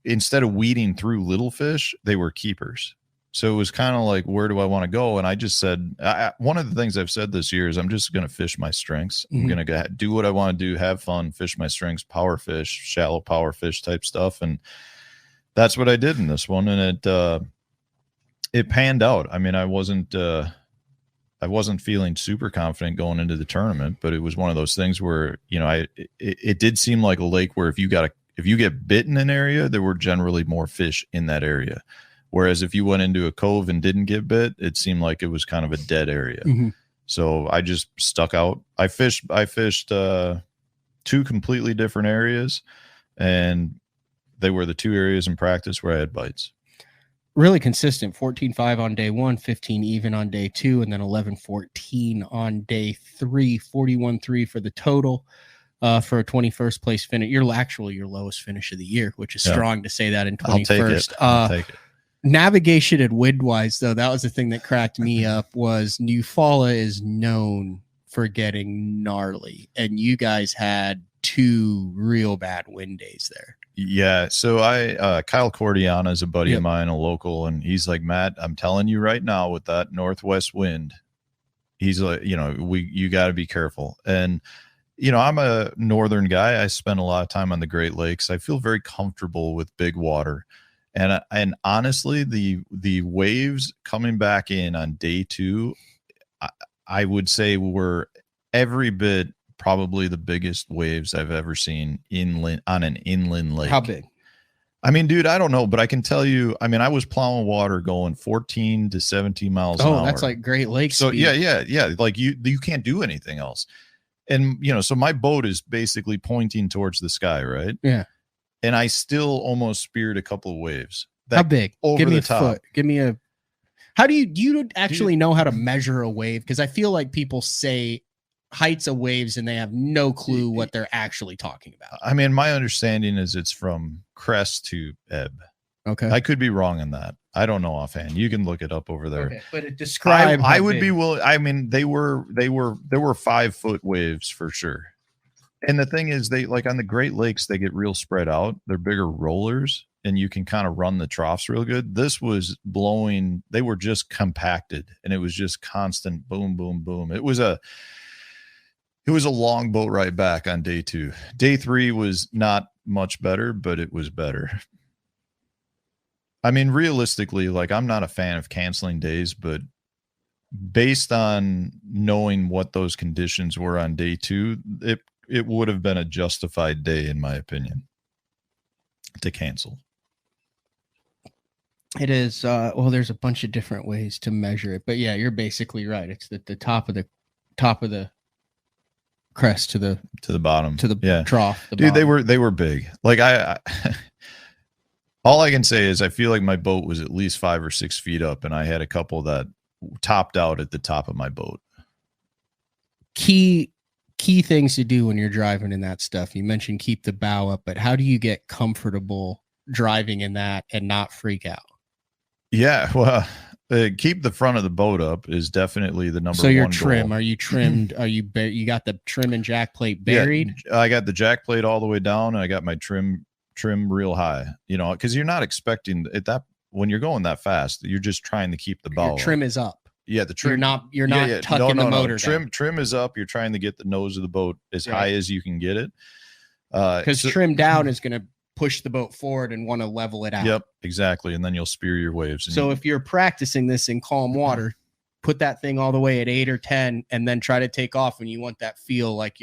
instead of weeding through little fish, they were keepers. So it was kind of like, where do I want to go? And I just said, one of the things I've said this year is I'm just going to fish my strengths. I'm going to do what I want to do, have fun, fish my strengths, power fish, shallow power fish type stuff. And that's what I did in this one. And it panned out. I mean, I wasn't feeling super confident going into the tournament, but it was one of those things where, it did seem like a lake where if you get bit in an area, there were generally more fish in that area. Whereas if you went into a cove and didn't get bit, it seemed like it was kind of a dead area. So I just stuck out. I fished 2 completely different areas, and they were the 2 areas in practice where I had bites. Really consistent. 14.5 on day 1, 15 even on day 2, and then 11.14 on day 3. 41.3 for the total. For a 21st place finish. You're actually your lowest finish of the year, which is strong to say that in 21st. I'll take it. Navigation and wind-wise, though, that was the thing that cracked me up, was EUFAULA is known for getting gnarly, and you guys had 2 real bad wind days there. Yeah, so Kyle Cordiana is a buddy of mine, a local, and he's like, Matt, I'm telling you right now, with that northwest wind, he's like, you got to be careful. And I'm a northern guy. I spend a lot of time on the Great Lakes. I feel very comfortable with big water. And honestly, the waves coming back in on day 2, I would say were every bit probably the biggest waves I've ever seen inland on an inland lake. How big? I mean, dude, I don't know, but I can tell you, I mean, I was plowing water going 14 to 17 miles an hour. Oh, that's like Great Lakes So speed. yeah. Like you can't do anything else. And, so my boat is basically pointing towards the sky, right? Yeah. And I still almost speared a couple of waves. How big? Over Give me the a top. foot. Give me a. How do you actually know how to measure a wave? Because I feel like people say heights of waves and they have no clue what they're actually talking about. I mean, my understanding is it's from crest to ebb. Okay. I could be wrong on that. I don't know offhand. You can look it up over there. Okay. But it describes. I would be willing. I mean, there were 5-foot waves for sure. And the thing is, they like on the Great Lakes, they get real spread out. They're bigger rollers, and you can kind of run the troughs real good. This was blowing. They were just compacted, and it was just constant boom, boom, boom. It was a long boat ride back on day 2. Day 3 was not much better, but it was better. I mean, realistically, like I'm not a fan of canceling days, but based on knowing what those conditions were on day 2, it would have been a justified day, in my opinion, to cancel. It is. Well, there's a bunch of different ways to measure it, but yeah, you're basically right. It's the top of the crest to the bottom, to the trough. Dude, bottom. They were big. Like I all I can say is I feel like my boat was at least 5 or 6 feet up, and I had a couple that topped out at the top of my boat. Key things to do when you're driving in that stuff. You mentioned keep the bow up, but how do you get comfortable driving in that and not freak out? Yeah, well, keep the front of the boat up is definitely the number one. So you're trim. goal. Are you trimmed? You got the trim and jack plate buried? Yeah, I got the jack plate all the way down, and I got my trim real high. Because you're not expecting it that when you're going that fast. You're just trying to keep the bow. Your trim is up. Yeah, the trim. You're not tucking the motor down. Trim is up. You're trying to get the nose of the boat as high as you can get it. Because trim down is going to push the boat forward and want to level it out. Yep, exactly. And then you'll spear your waves. So if you're practicing this in calm water, put that thing all the way at 8 or 10, and then try to take off when you want that feel like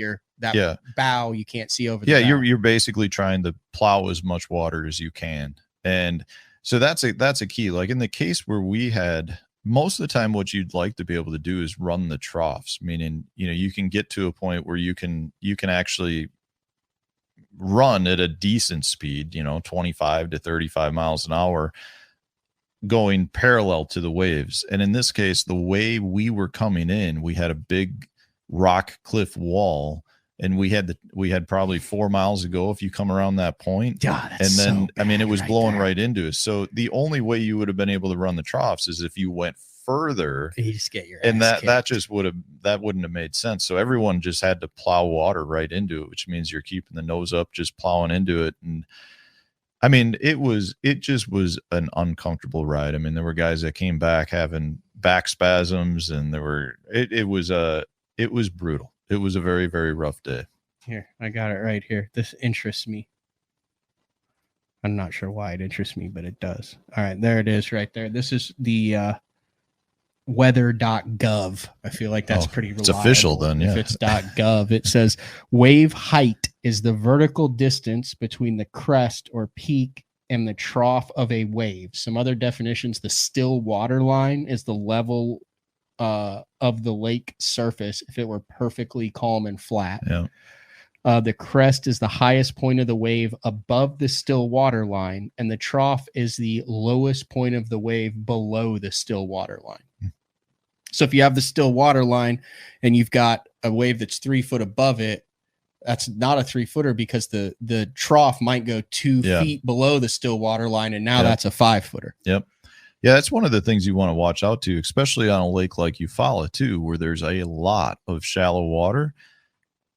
bow you can't see over. Yeah, you're basically trying to plow as much water as you can, and so that's a key. Like in the case where we had. Most of the time, what you'd like to be able to do is run the troughs, meaning, you can get to a point where you can actually run at a decent speed, 25 to 35 miles an hour, going parallel to the waves. And in this case, the way we were coming in, we had a big rock cliff wall, and we had probably 4 miles to go if you come around that point. God, and then it was blowing right into us. So the only way you would have been able to run the troughs is if you went further. You just get your and that wouldn't have made sense. So everyone just had to plow water right into it, which means you're keeping the nose up, just plowing into it. And I mean, it just was an uncomfortable ride. I mean, there were guys that came back having back spasms, and it was brutal. It was a very, very rough day. Here, I got it right here. This interests me. I'm not sure why it interests me, but it does. All right, there it is right there. This is the weather.gov. I feel like that's pretty reliable. It's official then, yeah. If it's .gov, it says wave height is the vertical distance between the crest or peak and the trough of a wave. Some other definitions: the still water line is the level of the lake surface if it were perfectly calm and flat. Yeah. The crest is the highest point of the wave above the still water line, and the trough is the lowest point of the wave below the still water line. So if you have the still water line and you've got a wave that's 3 foot above it, that's not a 3-footer because the trough might go 2 feet below the still water line, and now that's a 5-footer. Yep. Yeah, that's one of the things you want to watch out to, especially on a lake like EUFAULA too, where there's a lot of shallow water.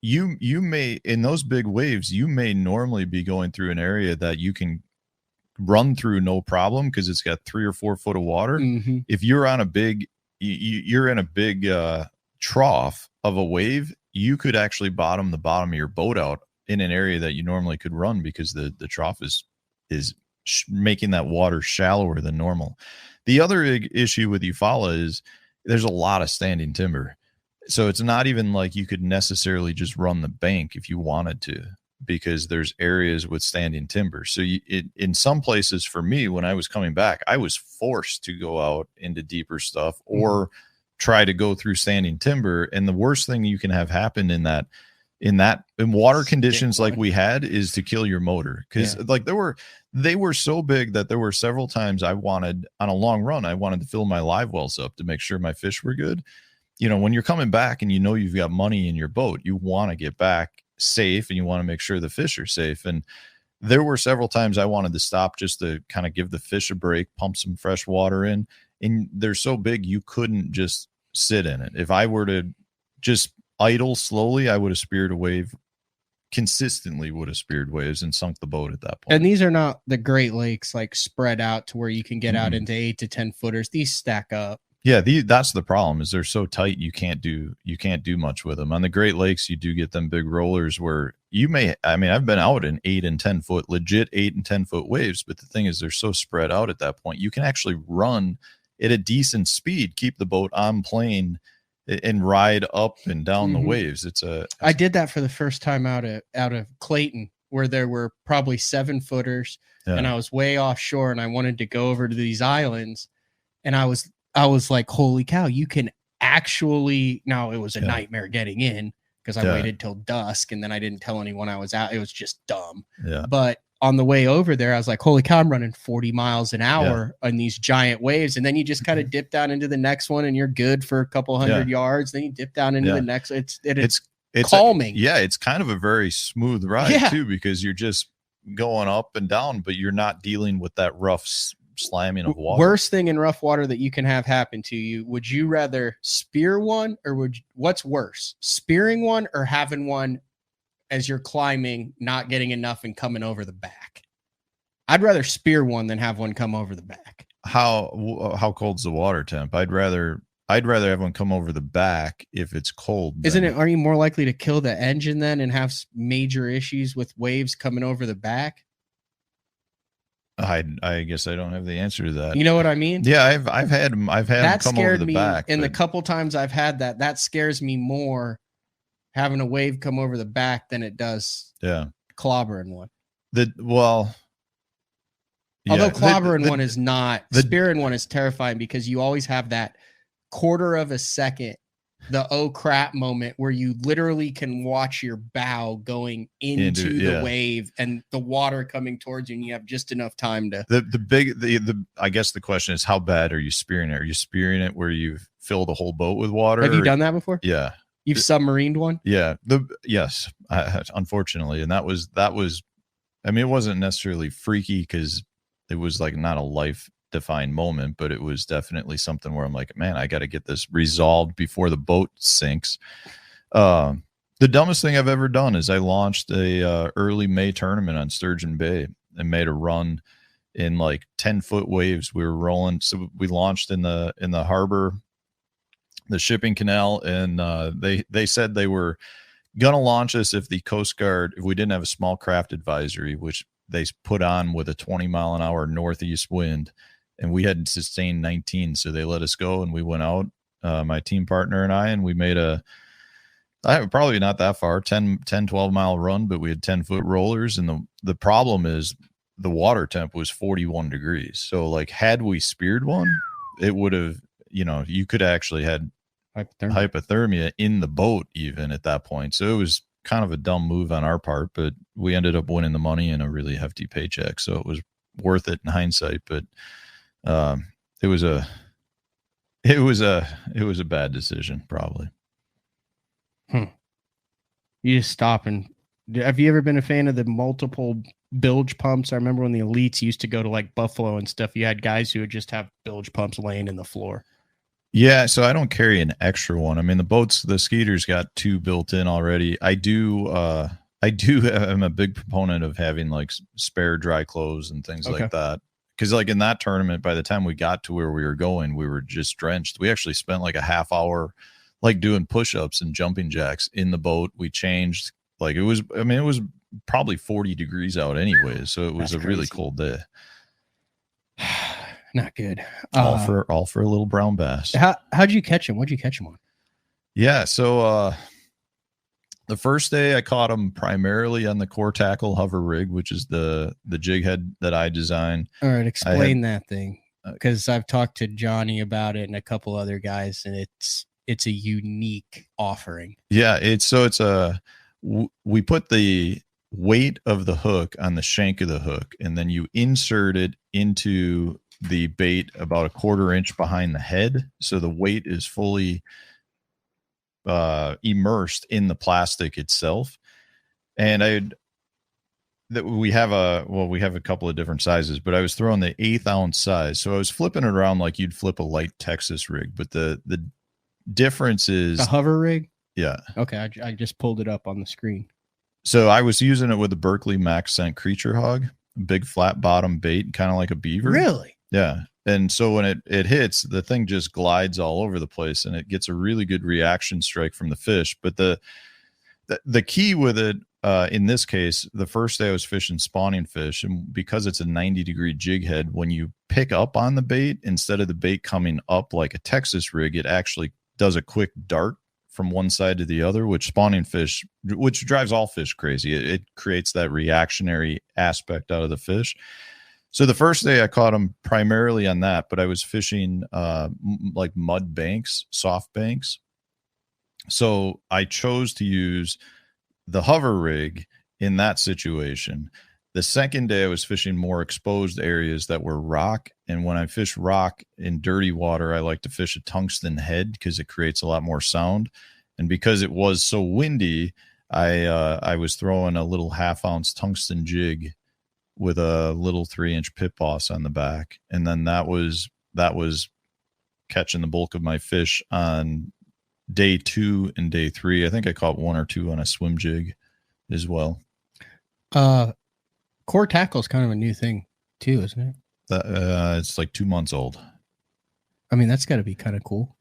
You may, in those big waves, you may normally be going through an area that you can run through no problem because it's got 3 or 4 foot of water. Mm-hmm. If you're on a big, you're in a big trough of a wave, you could actually bottom the bottom of your boat out in an area that you normally could run because the trough is making that water shallower than normal. The other issue with EUFAULA is there's a lot of standing timber. So it's not even like you could necessarily just run the bank if you wanted to, because there's areas with standing timber. So in some places for me, when I was coming back, I was forced to go out into deeper stuff or try to go through standing timber. And the worst thing you can have happen in water conditions like we had is to kill your motor. Cause like they were so big that there were several times I wanted, on a long run, I wanted to fill my live wells up to make sure my fish were good. You know, when you're coming back and you know you've got money in your boat, you want to get back safe and you want to make sure the fish are safe. And there were several times I wanted to stop just to kind of give the fish a break, pump some fresh water in. And they're so big, you couldn't just sit in it. If I were to just idle slowly, I would have speared a wave, consistently would have speared waves and sunk the boat at that point. And these are not the Great Lakes like spread out to where you can get out into 8 to 10 footers. These stack up. Yeah, that's the problem, is they're so tight you can't do much with them. On the Great Lakes, you do get them big rollers where I've been out in 8 and 10 foot, legit 8 and 10 foot waves, but the thing is they're so spread out at that point. You can actually run at a decent speed, keep the boat on plane and ride up and down the waves. I did that for the first time out of Clayton, where there were probably 7 footers and I was way offshore and I wanted to go over to these islands, and I was like, holy cow, you can actually, now it was a nightmare getting in because I waited till dusk and then I didn't tell anyone I was out. It was just dumb. Yeah. But on the way over there, I was like, holy cow, I'm running 40 miles an hour on these giant waves. And then you just kind of dip down into the next one and you're good for a couple hundred yards. Then you dip down into the next. It's calming. It's kind of a very smooth ride too, because you're just going up and down, but you're not dealing with that rough slamming of water. Worst thing in rough water that you can have happen to you. Would you rather spear one, or what's worse, spearing one or having one as you're climbing, not getting enough and coming over the back? I'd rather spear one than have one come over the back. How cold's the water temp? I'd rather have one come over the back if it's cold. Isn't it? Are you more likely to kill the engine then and have major issues with waves coming over the back? I guess I don't have the answer to that. You know what I mean? Yeah, I've had them come over the back. And the couple times I've had that scares me more, having a wave come over the back, than it does clobbering one. Although clobbering one is not, spearing one is terrifying, because you always have that quarter of a second, the crap moment, where you literally can watch your bow going into the wave and the water coming towards you, and you have just enough time to. I guess the question is, how bad are you spearing it? Are you spearing it where you've filled the whole boat with water? Have you done that before? Yeah. You've submarined one? Yeah. Yes, unfortunately. And that was, I mean, it wasn't necessarily freaky because it was like not a life defined moment, but it was definitely something where I'm like, man, I got to get this resolved before the boat sinks. The dumbest thing I've ever done is I launched a early May tournament on Sturgeon Bay and made a run in like 10-foot waves. We were rolling. So we launched in the harbor, the shipping canal. And they said they were going to launch us if the Coast Guard, if we didn't have a small craft advisory, which they put on with a 20-mile-an-hour northeast wind. And we had sustained 19. So they let us go and we went out, my team partner and I, and we made probably not that far, 12 mile run, but we had 10-foot rollers. And the problem is the water temp was 41 degrees. So like, had we speared one, it would have, you could actually had hypothermia in the boat even at that point. So it was kind of a dumb move on our part, but we ended up winning the money and a really hefty paycheck. So it was worth it in hindsight, but it was a bad decision, probably. You just stop. And have you ever been a fan of the multiple bilge pumps? I remember when the elites used to go to like Buffalo and stuff, you had guys who would just have bilge pumps laying in the floor. Yeah, so I don't carry an extra one. I mean, the Skeeter's got 2 built in already. I'm a big proponent of having like spare dry clothes and things like that. Because like in that tournament, by the time we got to where we were going, we were just drenched. We actually spent like a half hour like doing push-ups and jumping jacks in the boat. We changed, like it was probably 40 degrees out anyway, so it was a really cold day. Not good. All for a little brown bass. How'd you catch him? What'd you catch him on? Yeah, so the first day I caught him primarily on the core tackle hover rig, which is the jig head that I designed. All right, explain that thing, because I've talked to Johnny about it and a couple other guys, and it's a unique offering. Yeah, we put the weight of the hook on the shank of the hook, and then you insert it into the bait about 1/4 inch behind the head, so the weight is fully immersed in the plastic itself. And we have a couple of different sizes, but I was throwing the 1/8 ounce size, so I was flipping it around like you'd flip a light Texas rig, but the difference is the hover rig. Yeah. Okay, I just pulled it up on the screen. So I was using it with the Berkeley Max Scent Creature Hog, big flat bottom bait, kind of like a beaver. Really? Yeah. And so when it hits, the thing just glides all over the place, and it gets a really good reaction strike from the fish. But the key with it, in this case, the first day I was fishing spawning fish, and because it's a 90-degree jig head, when you pick up on the bait, instead of the bait coming up like a Texas rig, it actually does a quick dart from one side to the other, which drives all fish crazy. It creates that reactionary aspect out of the fish. So the first day I caught them primarily on that, but I was fishing like mud banks, soft banks. So I chose to use the hover rig in that situation. The second day I was fishing more exposed areas that were rock. And when I fish rock in dirty water, I like to fish a tungsten head because it creates a lot more sound. And because it was so windy, I was throwing a little 1/2 ounce tungsten jig with a little 3-inch pit boss on the back. And then that was catching the bulk of my fish on day 2 and day 3. I think I caught 1 or 2 on a swim jig as well. Core tackle is kind of a new thing too, isn't it? It's like 2 months old. I mean, that's got to be kind of cool.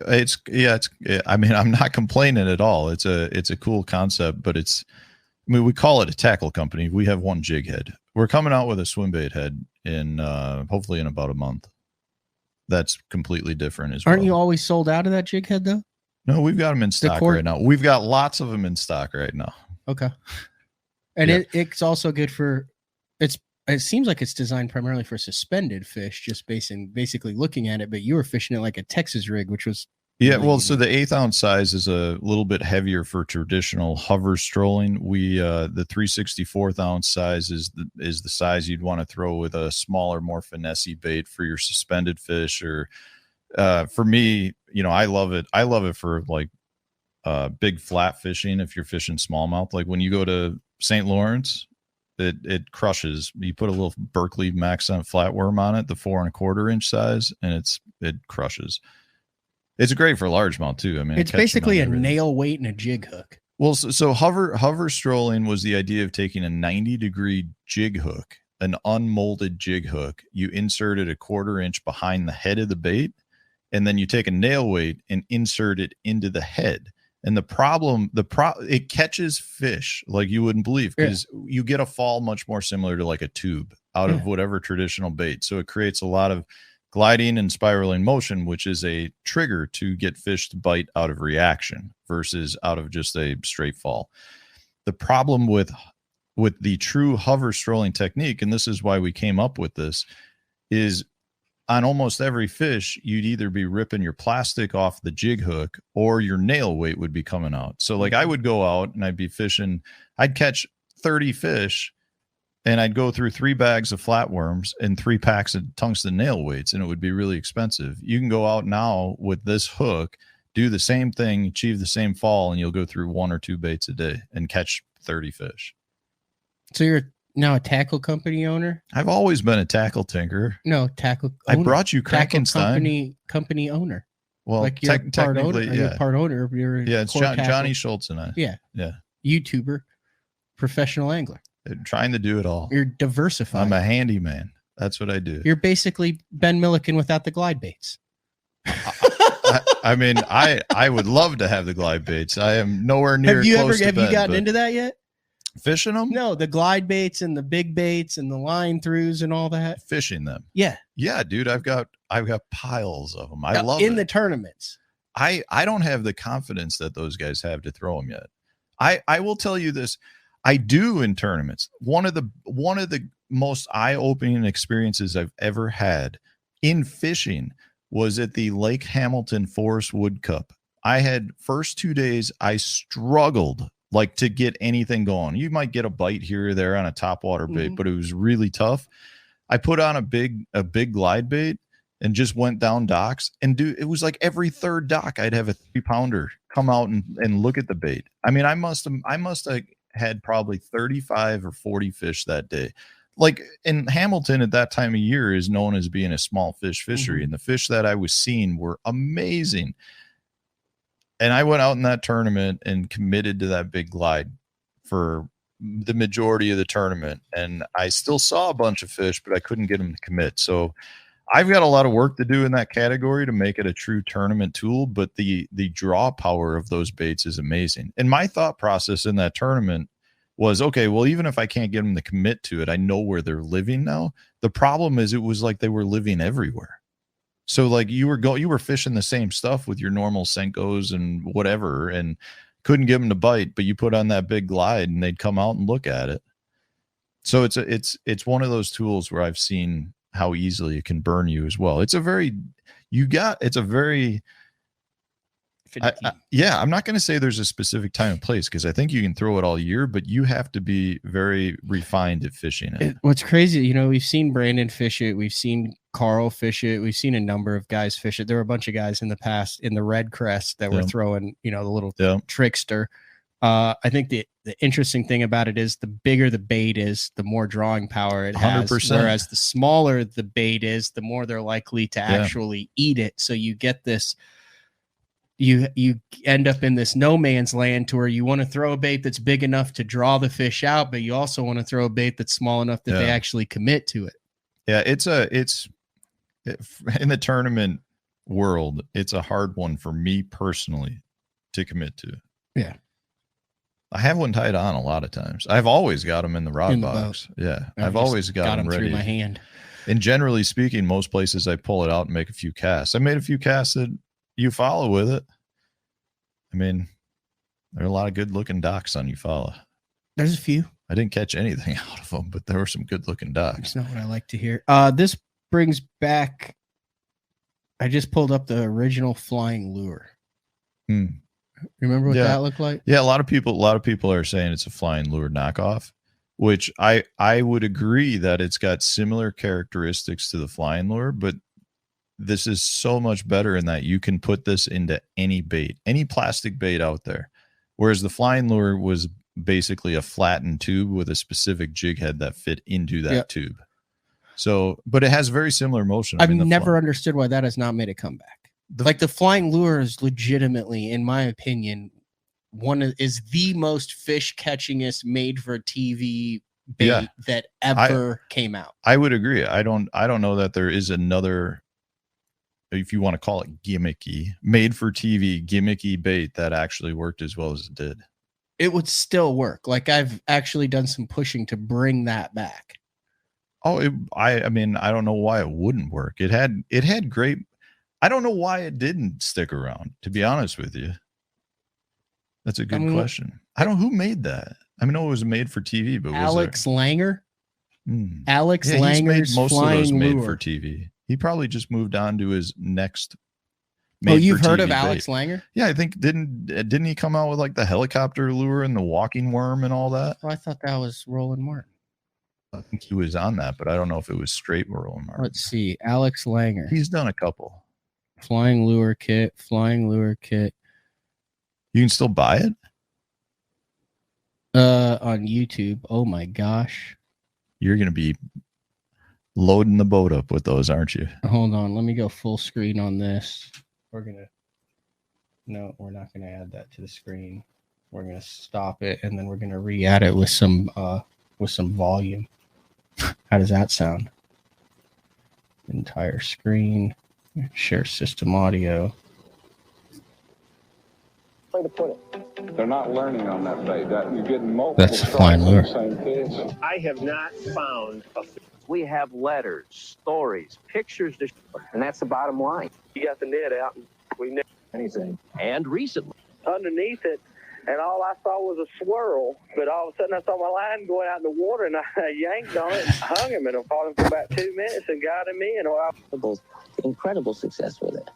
I mean, I'm not complaining at all. It's a cool concept, but we call it a tackle company. We have one jig head. We're coming out with a swim bait head in hopefully in about a month. That's completely different as well. Aren't you always sold out of that jig head though? No, we've got them in stock right now. We've got lots of them in stock right now. Okay. And it's also good for it seems like it's designed primarily for suspended fish, just basically looking at it, but you were fishing it like a Texas rig, which was so the 1/8 ounce size is a little bit heavier for traditional hover strolling. The 3/64 ounce size is the size you'd want to throw with a smaller, more finessey bait for your suspended fish. Or for me, I love it. I love it for like big flat fishing. If you're fishing smallmouth, like when you go to St. Lawrence, it crushes. You put a little Berkeley Max Scent flatworm on it, the 4 1/4 inch size, and it crushes. It's great for largemouth too. I mean, it's basically a nail weight and a jig hook. Well, so hover strolling was the idea of taking a 90-degree jig hook, an unmolded jig hook. You insert it 1/4 inch behind the head of the bait, and then you take a nail weight and insert it into the head. And it catches fish like you wouldn't believe, because you get a fall much more similar to like a tube out of whatever traditional bait. So it creates a lot of gliding and spiraling motion, which is a trigger to get fish to bite out of reaction versus out of just a straight fall. The problem with the true hover strolling technique, and this is why we came up with this, is on almost every fish, you'd either be ripping your plastic off the jig hook or your nail weight would be coming out. So like I would go out and I'd be fishing, I'd catch 30 fish and I'd go through 3 bags of flatworms and 3 packs of tungsten nail weights, and it would be really expensive. You can go out now with this hook, do the same thing, achieve the same fall, and you'll go through 1 or 2 baits a day and catch 30 fish. So you're now a tackle company owner? I've always been a tackle tinker. No, tackle owner. I brought you Krankenstein. Company owner. Well, like you're technically, yeah. You're part owner. It's Johnny Schultz and I. Yeah. YouTuber, professional angler. Trying to do it all. You're diversified. I'm a handyman. That's what I do. You're basically Ben Milliken without the glide baits. I mean, I would love to have the glide baits. I am nowhere near. Have you close to have you Ben, gotten but into that yet? fishing them? No, the glide baits and the big baits and the line throughs and all that. Fishing them. Yeah. Yeah, dude, I've got piles of them. I love in it. the tournaments. I don't have the confidence that those guys have to throw them yet. I will tell you this. I do in tournaments. One of the most eye-opening experiences I've ever had in fishing was at the Lake Hamilton Forest Wood Cup. I had first 2 days, I struggled like to get anything going. You might get a bite here or there on a topwater bait, but it was really tough. I put on a big glide bait and just went down docks, and it was like every third dock I'd have a 3-pounder come out and look at the bait. I mean, I must have had probably 35 or 40 fish that day. Like in Hamilton at that time of year is known as being a small fish fishery, and the fish that I was seeing were amazing. And I went out in that tournament and committed to that big glide for the majority of the tournament. And I still saw a bunch of fish, but I couldn't get them to commit. So I've got a lot of work to do in that category to make it a true tournament tool, but the draw power of those baits is amazing. And my thought process in that tournament was, okay, well, even if I can't get them to commit to it, I know where they're living now. The problem is it was like they were living everywhere. So like you were fishing the same stuff with your normal Senkos and whatever, and couldn't get them to bite, but you put on that big glide and they'd come out and look at it. So it's one of those tools where I've seen how easily it can burn you as well. I'm not going to say there's a specific time and place, because I think you can throw it all year, but you have to be very refined at fishing it. What's crazy, we've seen Brandon fish it, we've seen Carl fish it, we've seen a number of guys fish it. There were a bunch of guys in the past in the Red Crest that were throwing, the little trickster. I think the interesting thing about it is the bigger the bait is, the more drawing power it has. 100%. Whereas the smaller the bait is, the more they're likely to actually eat it. So you get this. You end up in this no man's land to where you want to throw a bait that's big enough to draw the fish out, but you also want to throw a bait that's small enough that they actually commit to it. Yeah, it's in the tournament world, it's a hard one for me personally to commit to. Yeah. I have one tied on a lot of times. I've always got them in the rod box. Yeah. I've always got them ready through my hand. And generally speaking, most places I pull it out and make a few casts. I made a few casts at EUFAULA with it. I mean, there are a lot of good looking docks on EUFAULA. There's a few. I didn't catch anything out of them, but there were some good looking docks. That's not what I like to hear. This brings back, I just pulled up the original flying lure. Remember what that looked like? Yeah, a lot of people are saying it's a flying lure knockoff, which I would agree that it's got similar characteristics to the flying lure, but this is so much better in that you can put this into any bait, any plastic bait out there. Whereas the flying lure was basically a flattened tube with a specific jig head that fit into that tube. So, but it has very similar motion. I've never understood why that has not made a comeback. Like the flying lure is legitimately, in my opinion, is the most fish catchingest made for TV bait that ever came out. I would agree. I don't know that there is another, if you want to call it gimmicky, made for TV gimmicky bait that actually worked as well as it did. It would still work. Like I've actually done some pushing to bring that back. Oh, I mean, I don't know why it wouldn't work. It had great. I don't know why it didn't stick around, to be honest with you. That's a good question. I don't know who made that. I mean, it was made for TV, but Alex Langer. Alex Langer's Langer's most flying of those made lure for TV. He probably just moved on to his next. Oh, you've heard of Alex Langer? Yeah, I think didn't he come out with like the helicopter lure and the walking worm and all that? Oh, I thought that was Roland Martin. I think he was on that, but I don't know if it was straight Roland Martin. Let's see, Alex Langer. He's done a couple. Flying lure kit. You can still buy it? On YouTube. Oh my gosh. You're going to be loading the boat up with those, aren't you? Hold on. Let me go full screen on this. No, we're not going to add that to the screen. We're going to stop it and then we're going to re-add it with some volume. How does that sound? Entire screen. Share system audio. way to put it. They're not learning on that bait. You're getting multiple That's a fine strikes on lure. the same fish. I have not found we have letters, stories, pictures to And that's the bottom line. You got the net out and we never Anything. and recently underneath it, and all I saw was a swirl, but all of a sudden I saw my line going out in the water, and I yanked on it and hung him, and I fought him for about 2 minutes and got him in. Incredible success with it.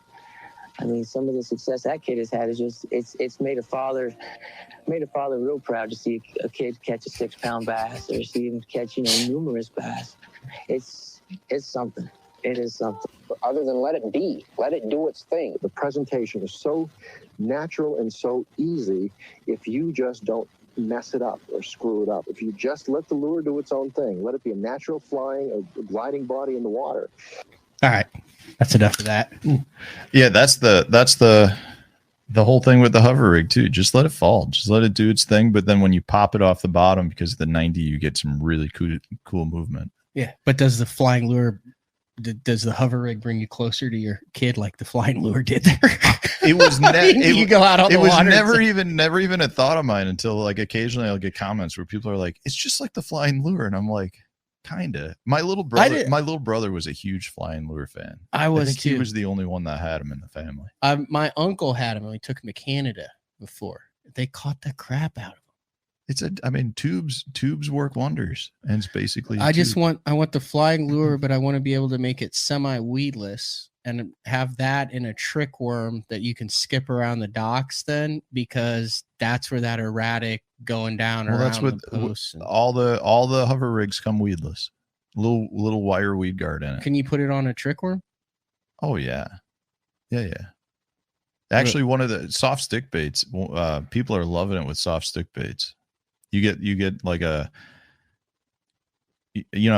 I mean, some of the success that kid has had is just it's made a father real proud to see a kid catch a 6-pound bass or see him catch numerous bass. It's something. It is something. Other than let it be, let it do its thing. The presentation is so natural and so easy if you just don't mess it up or screw it up. If you just let the lure do its own thing, let it be a natural flying or gliding body in the water. All right, that's enough of that. Yeah, that's the whole thing with the hover rig too. Just let it fall. Just let it do its thing. But then when you pop it off the bottom because of the 90, you get some really cool movement. Yeah, but does the flying lure, does the hover rig bring you closer to your kid like the flying lure did there? It was you go out on the water. Never even a thought of mine until like occasionally I'll get comments where people are like, "It's just like the flying lure," and I'm like, "Kinda." My little brother was a huge flying lure fan. I think too. He was the only one that had him in the family. My uncle had him, and we took him to Canada before. They caught the crap out of him. Tubes work wonders, and it's basically. I want the flying lure, but I want to be able to make it semi-weedless and have that in a trick worm that you can skip around the docks. Then, because that's where that erratic going down around that's what the posts. All the hover rigs come weedless. Little wire weed guard in it. Can you put it on a trick worm? Oh yeah. Actually, one of the soft stick baits. People are loving it with soft stick baits. You get like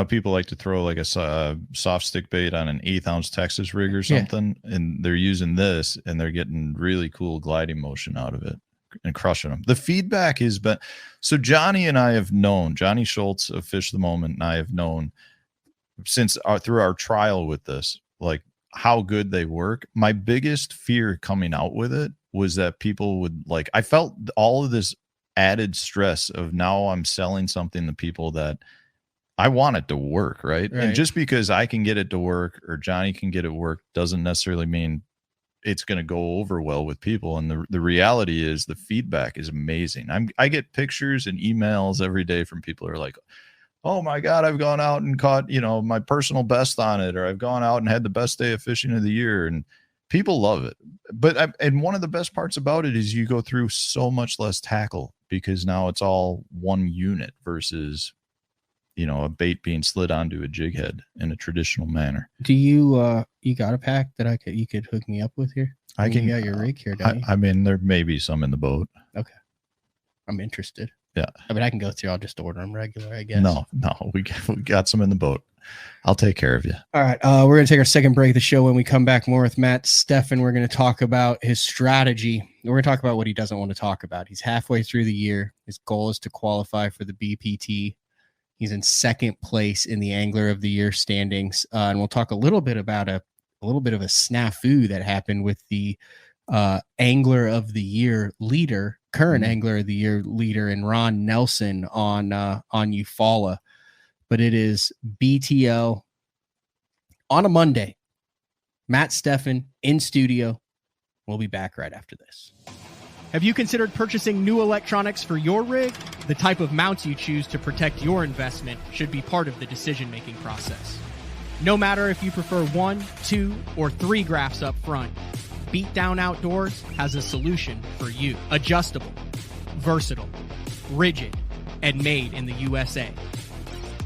people like to throw like a soft stick bait on an 1/8 ounce Texas rig or something, and they're using this and they're getting really cool gliding motion out of it and crushing them. The feedback has been, so Johnny and I have known, Johnny Schultz of Fish the Moment and I have known since through our trial with this, like how good they work. My biggest fear coming out with it was that people would I felt all of this added stress of now I'm selling something to people that I want it to work, right? And just because I can get it to work or Johnny can get it work doesn't necessarily mean it's going to go over well with people. And the reality is the feedback is amazing. I get pictures and emails every day from people who are like, "Oh my God, I've gone out and caught, my personal best on it," or "I've gone out and had the best day of fishing of the year." And people love it. And one of the best parts about it is you go through so much less tackle because now it's all one unit versus, a bait being slid onto a jig head in a traditional manner. Do you got a pack that you could hook me up with here? You got your rig here, don't you? I mean, there may be some in the boat. Okay. I'm interested. Yeah. I mean, I can go through. I'll just order them regular, I guess. No, we got some in the boat. I'll take care of you. All right. We're going to take our second break of the show. When we come back, more with Matt Stefan. We're going to talk about his strategy. We're going to talk about what he doesn't want to talk about. He's halfway through the year. His goal is to qualify for the BPT. He's in second place in the Angler of the Year standings. And we'll talk a little bit about a little bit of a snafu that happened with the Angler of the Year leader, current Angler of the Year leader, and Ron Nelson on EUFAULA. But it is BTL on a Monday. Matt Stefan in studio. We'll be back right after this. Have you considered purchasing new electronics for your rig? The type of mounts you choose to protect your investment should be part of the decision-making process. No matter if you prefer 1, 2, or 3 graphs up front, Beatdown Outdoors has a solution for you. Adjustable, versatile, rigid, and made in the USA.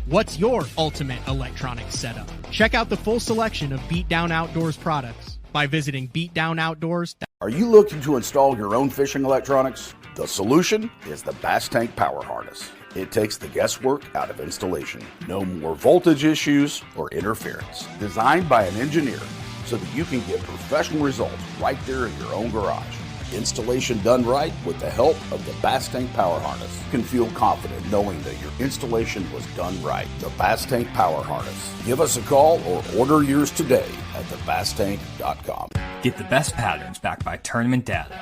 What's your ultimate electronics setup? Check out the full selection of Beatdown Outdoors products by visiting beatdownoutdoors.com. Are you looking to install your own fishing electronics? The solution is the Bass Tank Power Harness. It takes the guesswork out of installation. No more voltage issues or interference. Designed by an engineer so that you can get professional results right there in your own garage. Installation done right with the help of the Bass Tank Power Harness. You can feel confident knowing that your installation was done right. The Bass Tank Power Harness. Give us a call or order yours today at thebasstank.com. Get the best patterns backed by tournament data.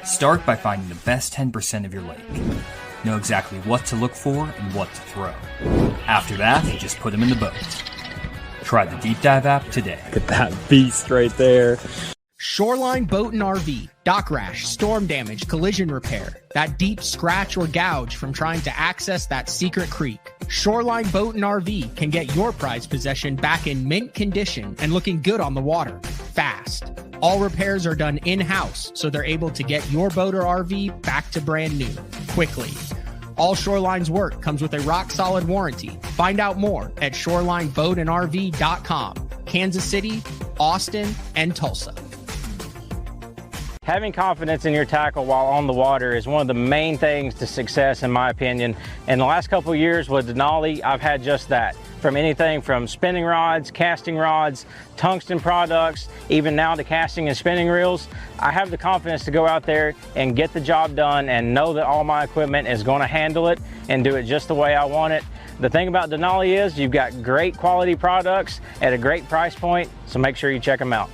Start by finding the best 10% of your lake. Know exactly what to look for and what to throw. After that, just put them in the boat. Try the Deep Dive app today. Look at that beast right there. Shoreline Boat and RV, dock rash, storm damage, collision repair, that deep scratch or gouge from trying to access that secret creek. Shoreline Boat and RV can get your prized possession back in mint condition and looking good on the water, fast. All repairs are done in-house, so they're able to get your boat or RV back to brand new, quickly. All Shoreline's work comes with a rock-solid warranty. Find out more at ShorelineBoatandRV.com. Kansas City, Austin, and Tulsa. Having confidence in your tackle while on the water is one of the main things to success, in my opinion. In the last couple of years with Denali, I've had just that. From anything from spinning rods, casting rods, tungsten products, even now to casting and spinning reels, I have the confidence to go out there and get the job done and know that all my equipment is going to handle it and do it just the way I want it. The thing about Denali is you've got great quality products at a great price point, so make sure you check them out.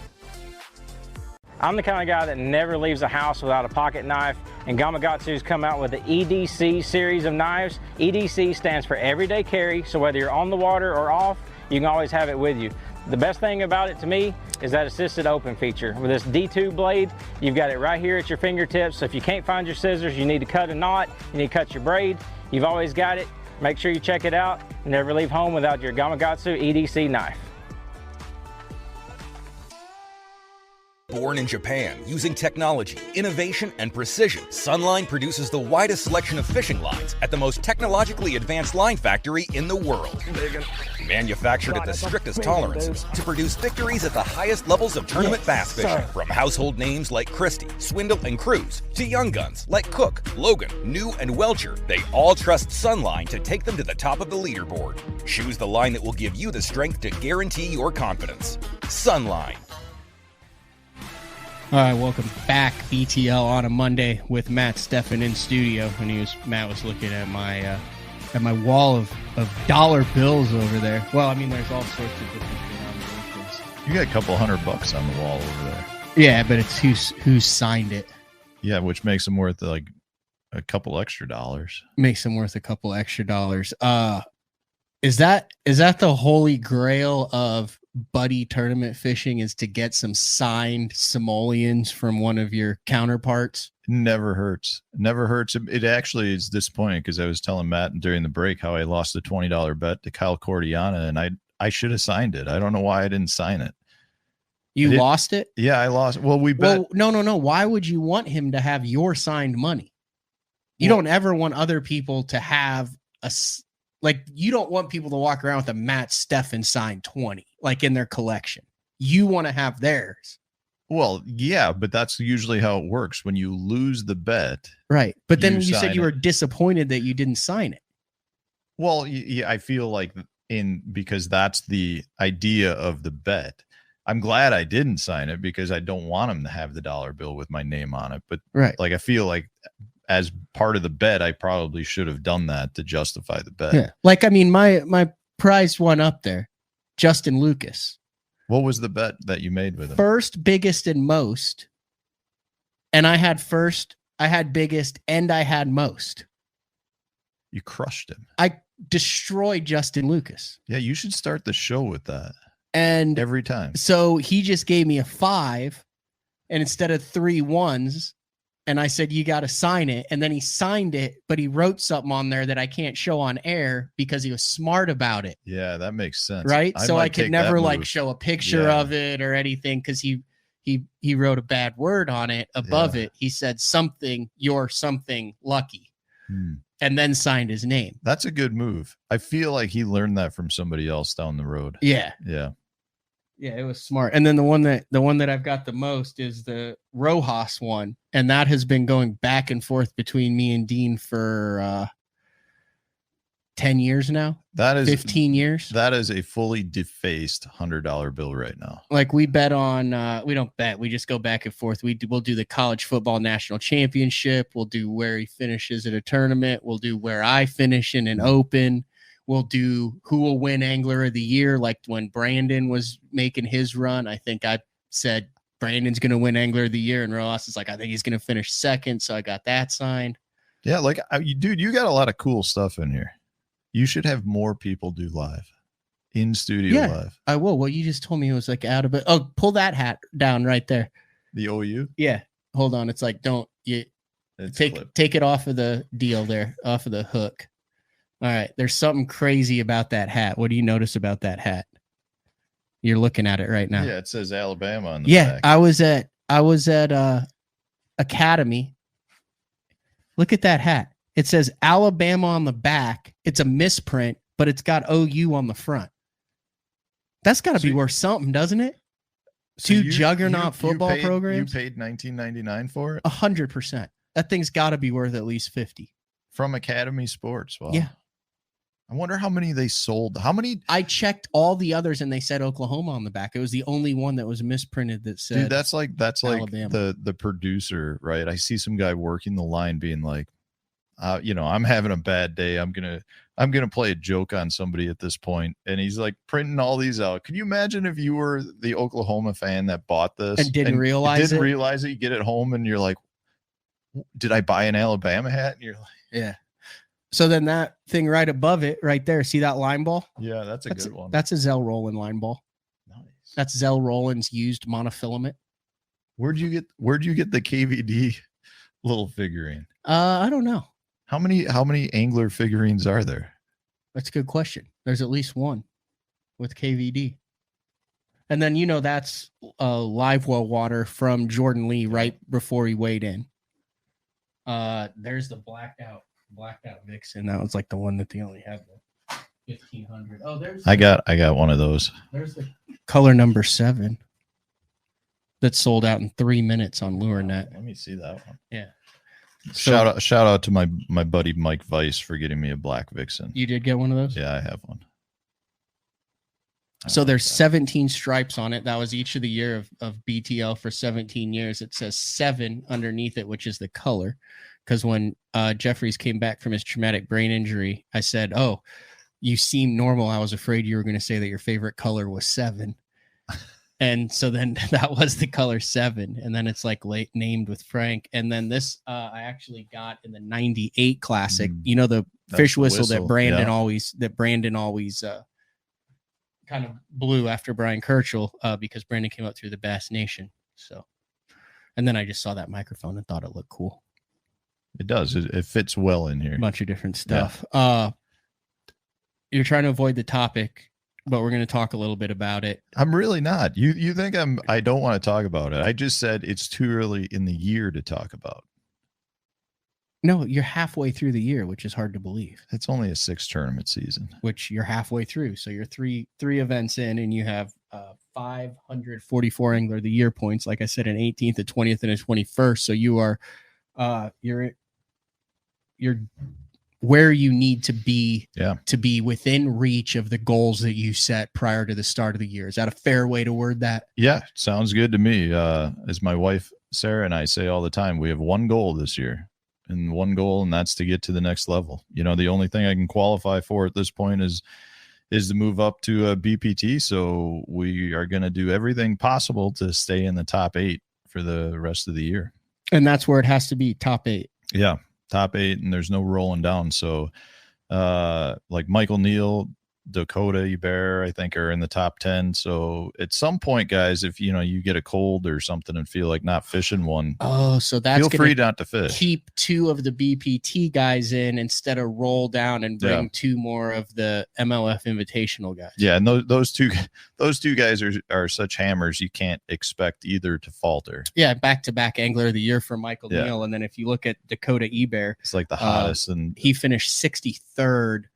I'm the kind of guy that never leaves a house without a pocket knife, and Gamakatsu's come out with the EDC series of knives. EDC stands for everyday carry, so whether you're on the water or off, you can always have it with you. The best thing about it to me is that assisted open feature. With this D2 blade, you've got it right here at your fingertips, so if you can't find your scissors, you need to cut a knot, you need to cut your braid, you've always got it. Make sure you check it out. Never leave home without your Gamakatsu EDC knife. Born in Japan, using technology, innovation, and precision, Sunline produces the widest selection of fishing lines at the most technologically advanced line factory in the world. Manufactured at the strictest tolerances to produce victories at the highest levels of tournament bass fishing. From household names like Christie, Swindle, and Cruz, to young guns like Cook, Logan, New, and Welcher, they all trust Sunline to take them to the top of the leaderboard. Choose the line that will give you the strength to guarantee your confidence. Sunline. All right, welcome back, BTL, on a Monday with Matt Stefan in studio, and Matt was looking at my wall of dollar bills over there. Well, I mean, there's all sorts of different denominations. You got a couple $100 on the wall over there. Yeah, but it's who signed it. Yeah, which makes them worth like a couple extra dollars. Makes them worth a couple extra dollars. Is that the holy grail of buddy tournament fishing, is to get some signed simoleons from one of your counterparts? Never hurts. Never hurts. It actually is disappointing because I was telling Matt during the break how I lost a $20 bet to Kyle Cordiana, and I should have signed it. I don't know why I didn't sign it. You lost it? Yeah, I lost. Well, we bet. Well, no. Why would you want him to have your signed money? You don't ever want other people to have you don't want people to walk around with a Matt Stefan signed 20, like in their collection. You want to have theirs. Well, yeah, but that's usually how it works. When you lose the bet. Right. But then you said you were disappointed that you didn't sign it. Well, yeah, I feel like because that's the idea of the bet. I'm glad I didn't sign it because I don't want him to have the dollar bill with my name on it. But like, I feel like as part of the bet, I probably should have done that to justify the bet. Yeah. Like, I mean, my prize one up there, Justin Lucas. What was the bet that you made with him? First, biggest, and most. And I had first, I had biggest, and I had most. You crushed him. I destroyed Justin Lucas. Yeah, you should start the show with that. And every time. So he just gave me a 5, and instead of 3 1s, and I said, you got to sign it. And then he signed it, but he wrote something on there that I can't show on air because he was smart about it. Yeah, that makes sense. Right. So I could never show a picture of it or anything because he wrote a bad word on it above it. He said something, you're something lucky, and then signed his name. That's a good move. I feel like he learned that from somebody else down the road. Yeah. Yeah. Yeah, it was smart. And then the one that I've got the most is the Rojas one, and that has been going back and forth between me and Dean for 10 years now. That is 15 years. That is a fully defaced $100 bill right now. Like, we bet on we don't bet, we just go back and forth. We'll do the college football national championship, we'll do where he finishes at a tournament, we'll do where I finish in an open. We'll do who will win Angler of the Year. Like when Brandon was making his run, I think I said Brandon's going to win Angler of the Year, and Rojas is like, I think he's going to finish second, so I got that signed. Yeah, like, dude, you got a lot of cool stuff in here. You should have more people do live, in studio live. I will. Well, you just told me it was like out of it. Oh, pull that hat down right there. The OU? Yeah. Hold on. It's like, take it off of the deal there, off of the hook. All right. There's something crazy about that hat. What do you notice about that hat? You're looking at it right now. Yeah, it says Alabama on the back. I was at Academy. Look at that hat. It says Alabama on the back. It's a misprint, but it's got OU on the front. That's got to be worth something, doesn't it? So Two juggernaut football programs. You paid $19.99 for it? 100%. That thing's got to be worth at least $50 from Academy Sports. Wow. Yeah. I wonder how many they sold. How many? I checked all the others and they said Oklahoma on the back. It was the only one that was misprinted that said. Dude, that's like Alabama. the producer, right? I see some guy working the line being like, I'm having a bad day. I'm gonna play a joke on somebody at this point, and he's like printing all these out. Can you imagine if you were the Oklahoma fan that bought this and didn't realize it? You get it home and you're like, did I buy an Alabama hat? And you're like, yeah. So then that thing right above it, right there, see that line ball? Yeah, that's a good one. That's a Zell Roland line ball. Nice. That's Zell Roland's used monofilament. Where'd you get the KVD little figurine? I don't know. How many angler figurines are there? That's a good question. There's at least one with KVD. And then that's live well water from Jordan Lee right before he weighed in. There's the blacked out Vixen. That was like the one that they only have the 1500. Oh, there's I got one of those. There's the color number 7 that sold out in 3 minutes on LureNet. Let me see that one. Yeah. Shout out to my buddy Mike Weiss for getting me a black Vixen. You did get one of those? Yeah, I have one. So there's 17 stripes on it. That was each of the year of BTL for 17 years. It says 7 underneath it, which is the color. Because when Jeffries came back from his traumatic brain injury, I said, "Oh, you seem normal." I was afraid you were going to say that your favorite color was 7. And so then that was the color 7. And then it's like named with Frank. And then this I actually got in the 98 Classic. The fish whistle that Brandon always kind of blew after Brian Kirchhoff because Brandon came up through the Bass Nation. So, and then I just saw that microphone and thought it looked cool. It does. It fits well in here. A bunch of different stuff. Yeah. You're trying to avoid the topic, but we're going to talk a little bit about it. I'm really not. You think I don't want to talk about it. I just said it's too early in the year to talk about. No, you're halfway through the year, which is hard to believe. It's only a 6 tournament season, which you're halfway through. So you're three events in, and you have 544 Angler of the Year points. Like I said, an 18th, a 20th, and a 21st. So you are you're where you need to be to be within reach of the goals that you set prior to the start of the year. Is that a fair way to word that? Yeah, sounds good to me. As my wife Sarah and I say all the time, we have one goal this year. And one goal, and that's to get to the next level. The only thing I can qualify for at this point is to move up to a BPT. So we are going to do everything possible to stay in the top 8 for the rest of the year. And that's where it has to be, top 8. Yeah, top 8, and there's no rolling down. So like Michael Neal, Dakota Ebert, I think, are in the top 10. So at some point, guys, if you get a cold or something and feel like not fishing one, so that's feel free not to fish. Keep 2 of the BPT guys in instead of roll down and bring 2 more of the MLF Invitational guys. Yeah, and those two guys are such hammers. You can't expect either to falter. Yeah, back-to-back Angler of the Year for Michael Neal, and then if you look at Dakota Ebert, it's like the hottest, and he finished 63rd.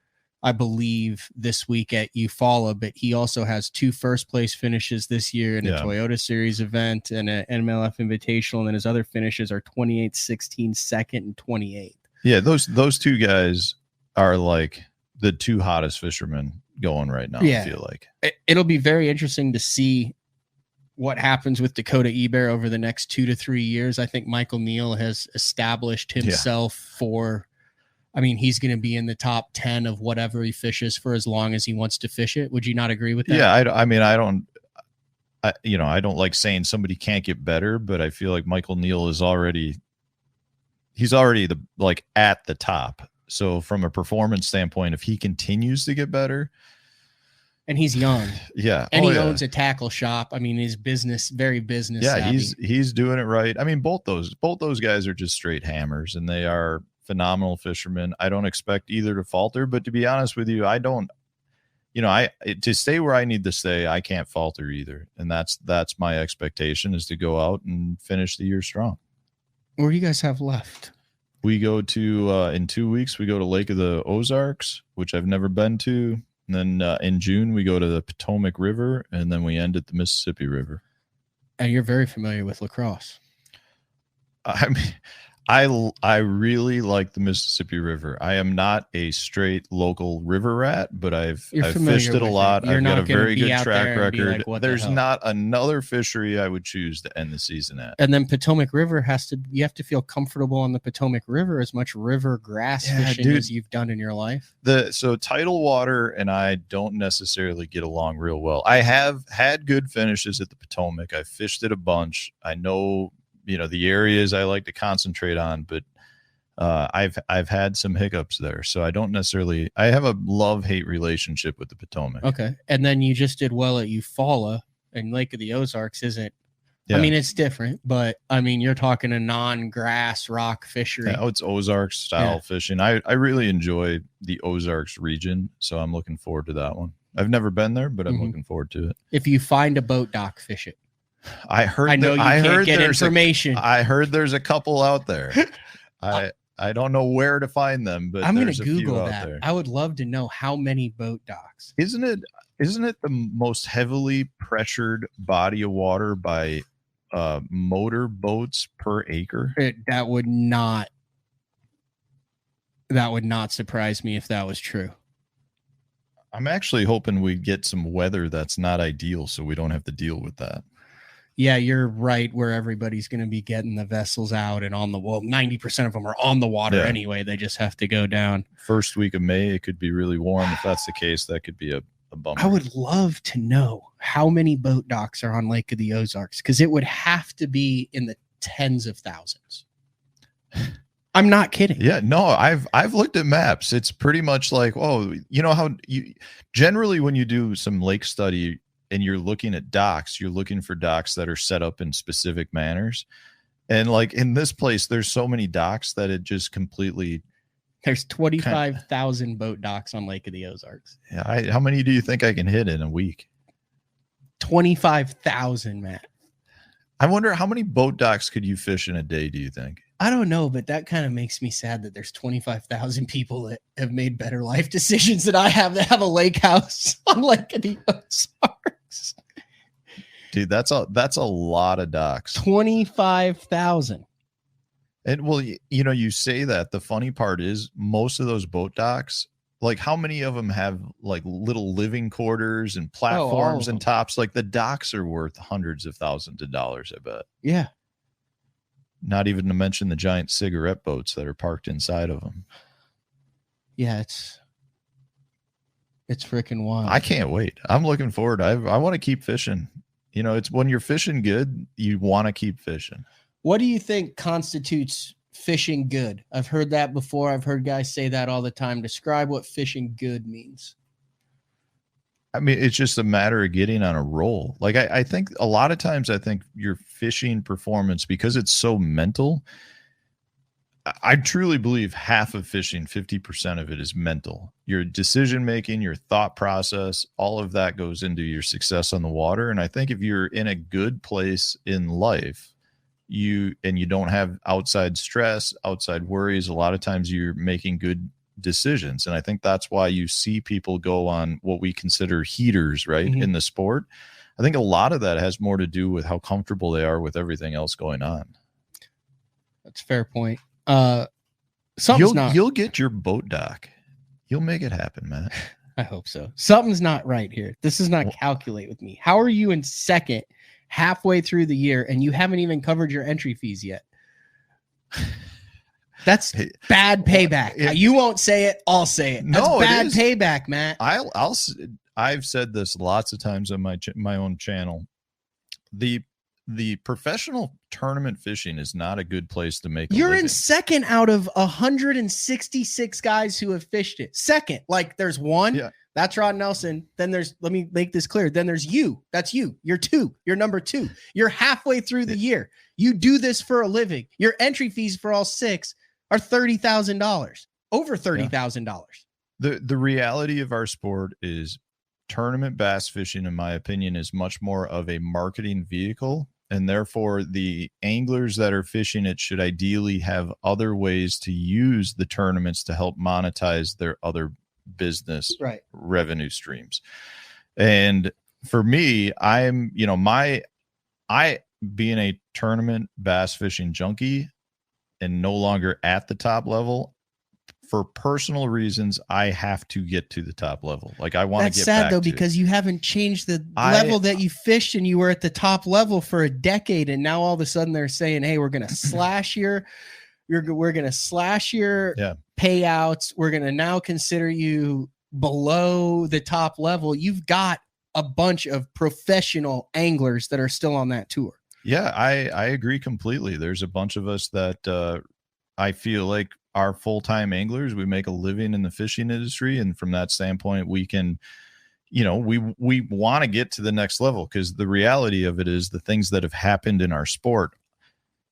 I believe this week at EUFAULA, but he also has 2 first-place finishes this year in a Toyota Series event and an MLF Invitational, and then his other finishes are 28th, 16th, 2nd, and 28th. Yeah, those 2 guys are like the 2 hottest fishermen going right now, I feel like. It'll be very interesting to see what happens with Dakota Ebert over the next 2 to 3 years. I think Michael Neal has established himself for... he's going to be in the top 10 of whatever he fishes for as long as he wants to fish it. Would you not agree with that? Yeah, I I don't like saying somebody can't get better, but I feel like Michael Neal is already at the top. So from a performance standpoint, if he continues to get better, and he's young, yeah, and he owns a tackle shop. I mean, his business, very business. Yeah, savvy. he's doing it right. I mean, both those guys are just straight hammers, and they are phenomenal fishermen. I don't expect either to falter, but to be honest with you, I don't. To stay where I need to stay, I can't falter either. And that's my expectation, is to go out and finish the year strong. What do you guys have left? We go to, in 2 weeks, we go to Lake of the Ozarks, which I've never been to. And then in June, we go to the Potomac River, and then we end at the Mississippi River. And you're very familiar with lacrosse. I mean, I really like the Mississippi River. I am not a straight local river rat, but I've fished it a lot. I've got a very good track record. There's not another fishery I would choose to end the season at. And then Potomac River you have to feel comfortable on the Potomac River, as much river grass fishing as you've done in your life. So tidal water and I don't necessarily get along real well. I have had good finishes at the Potomac. I've fished it a bunch. I know the areas I like to concentrate on, but I've had some hiccups there. So I don't necessarily, I have a love-hate relationship with the Potomac. Okay. And then you just did well at EUFAULA, and Lake of the Ozarks isn't, yeah. I mean, it's different, but I mean, you're talking a non-grass rock fishery. Yeah, it's Ozarks style fishing. I really enjoy the Ozarks region. So I'm looking forward to that one. I've never been there, but I'm looking forward to it. If you find a boat dock, fish it. I heard. I know you can't get information. I heard there's a couple out there. I don't know where to find them, but I'm going to Google that. I would love to know how many boat docks. Isn't it the most heavily pressured body of water by motor boats per acre? That would not surprise me if that was true. I'm actually hoping we get some weather that's not ideal, so we don't have to deal with that. Yeah, you're right, where everybody's going to be getting the vessels out and on the wall. 90% of them are on the water anyway. They just have to go down. First week of May, it could be really warm. If that's the case, that could be a bummer. I would love to know how many boat docks are on Lake of the Ozarks, because it would have to be in the tens of thousands. I'm not kidding. Yeah, no, I've looked at maps. It's pretty much like, how you generally, when you do some lake study and you're looking at docks, you're looking for docks that are set up in specific manners. And like in this place, there's so many docks that it just completely. There's 25,000 boat docks on Lake of the Ozarks. Yeah, how many do you think I can hit in a week? 25,000, Matt. I wonder how many boat docks could you fish in a day, do you think? I don't know, but that kind of makes me sad that there's 25,000 people that have made better life decisions than I have, that have a lake house on Lake of the Ozarks. Dude, that's a lot of docks. 25,000. And well, you say that. The funny part is most of those boat docks, like how many of them have like little living quarters and platforms and tops? Like the docks are worth hundreds of thousands of dollars, I bet. Yeah. Not even to mention the giant cigarette boats that are parked inside of them. Yeah, it's freaking wild. I can't wait. I'm looking forward. I want to keep fishing. It's when you're fishing good, you want to keep fishing. What do you think constitutes fishing good? I've heard that before. I've heard guys say that all the time. Describe what fishing good means. I mean, it's just a matter of getting on a roll. Like I think a lot of times, I think your fishing performance, because it's so mental, I truly believe half of fishing, 50% of it is mental. Your decision making, your thought process, all of that goes into your success on the water. And I think if you're in a good place in life, you don't have outside stress, outside worries, a lot of times you're making good decisions. And I think that's why you see people go on what we consider heaters, right? In the sport. I think a lot of that has more to do with how comfortable they are with everything else going on. That's a fair point. You'll get your boat dock. You'll make it happen, man. I hope so. Something's not right here. This does not calculate with me. How are you in second halfway through the year and you haven't even covered your entry fees yet? That's bad payback. You won't say it. I'll say it. That's bad payback, Matt. I've said this lots of times on my own channel. the professional tournament fishing is not a good place to make a You're living. in second out of 166 guys who have fished it. Second, like there's one, that's Rod Nelson. Then there's, let me make this clear. Then there's you. That's you. You're two. You're number 2. You're halfway through the year. You do this for a living. Your entry fees for all 6 are $30,000, over $30,000. The reality of our sport is tournament bass fishing, in my opinion, is much more of a marketing vehicle. And therefore, the anglers that are fishing it should ideally have other ways to use the tournaments to help monetize their other business revenue streams. And for me, I'm, being a tournament bass fishing junkie and no longer at the top level, for personal reasons, I have to get to the top level. Like I want to get sad back though, to because you haven't changed the level that you fished, and you were at the top level for a decade. And now all of a sudden they're saying, hey, we're going to slash we're going to slash your payouts. We're going to now consider you below the top level. You've got a bunch of professional anglers that are still on that tour. Yeah, I agree completely. There's a bunch of us that I feel like are full-time anglers. We make a living in the fishing industry. And from that standpoint, we can, we want to get to the next level, because the reality of it is the things that have happened in our sport,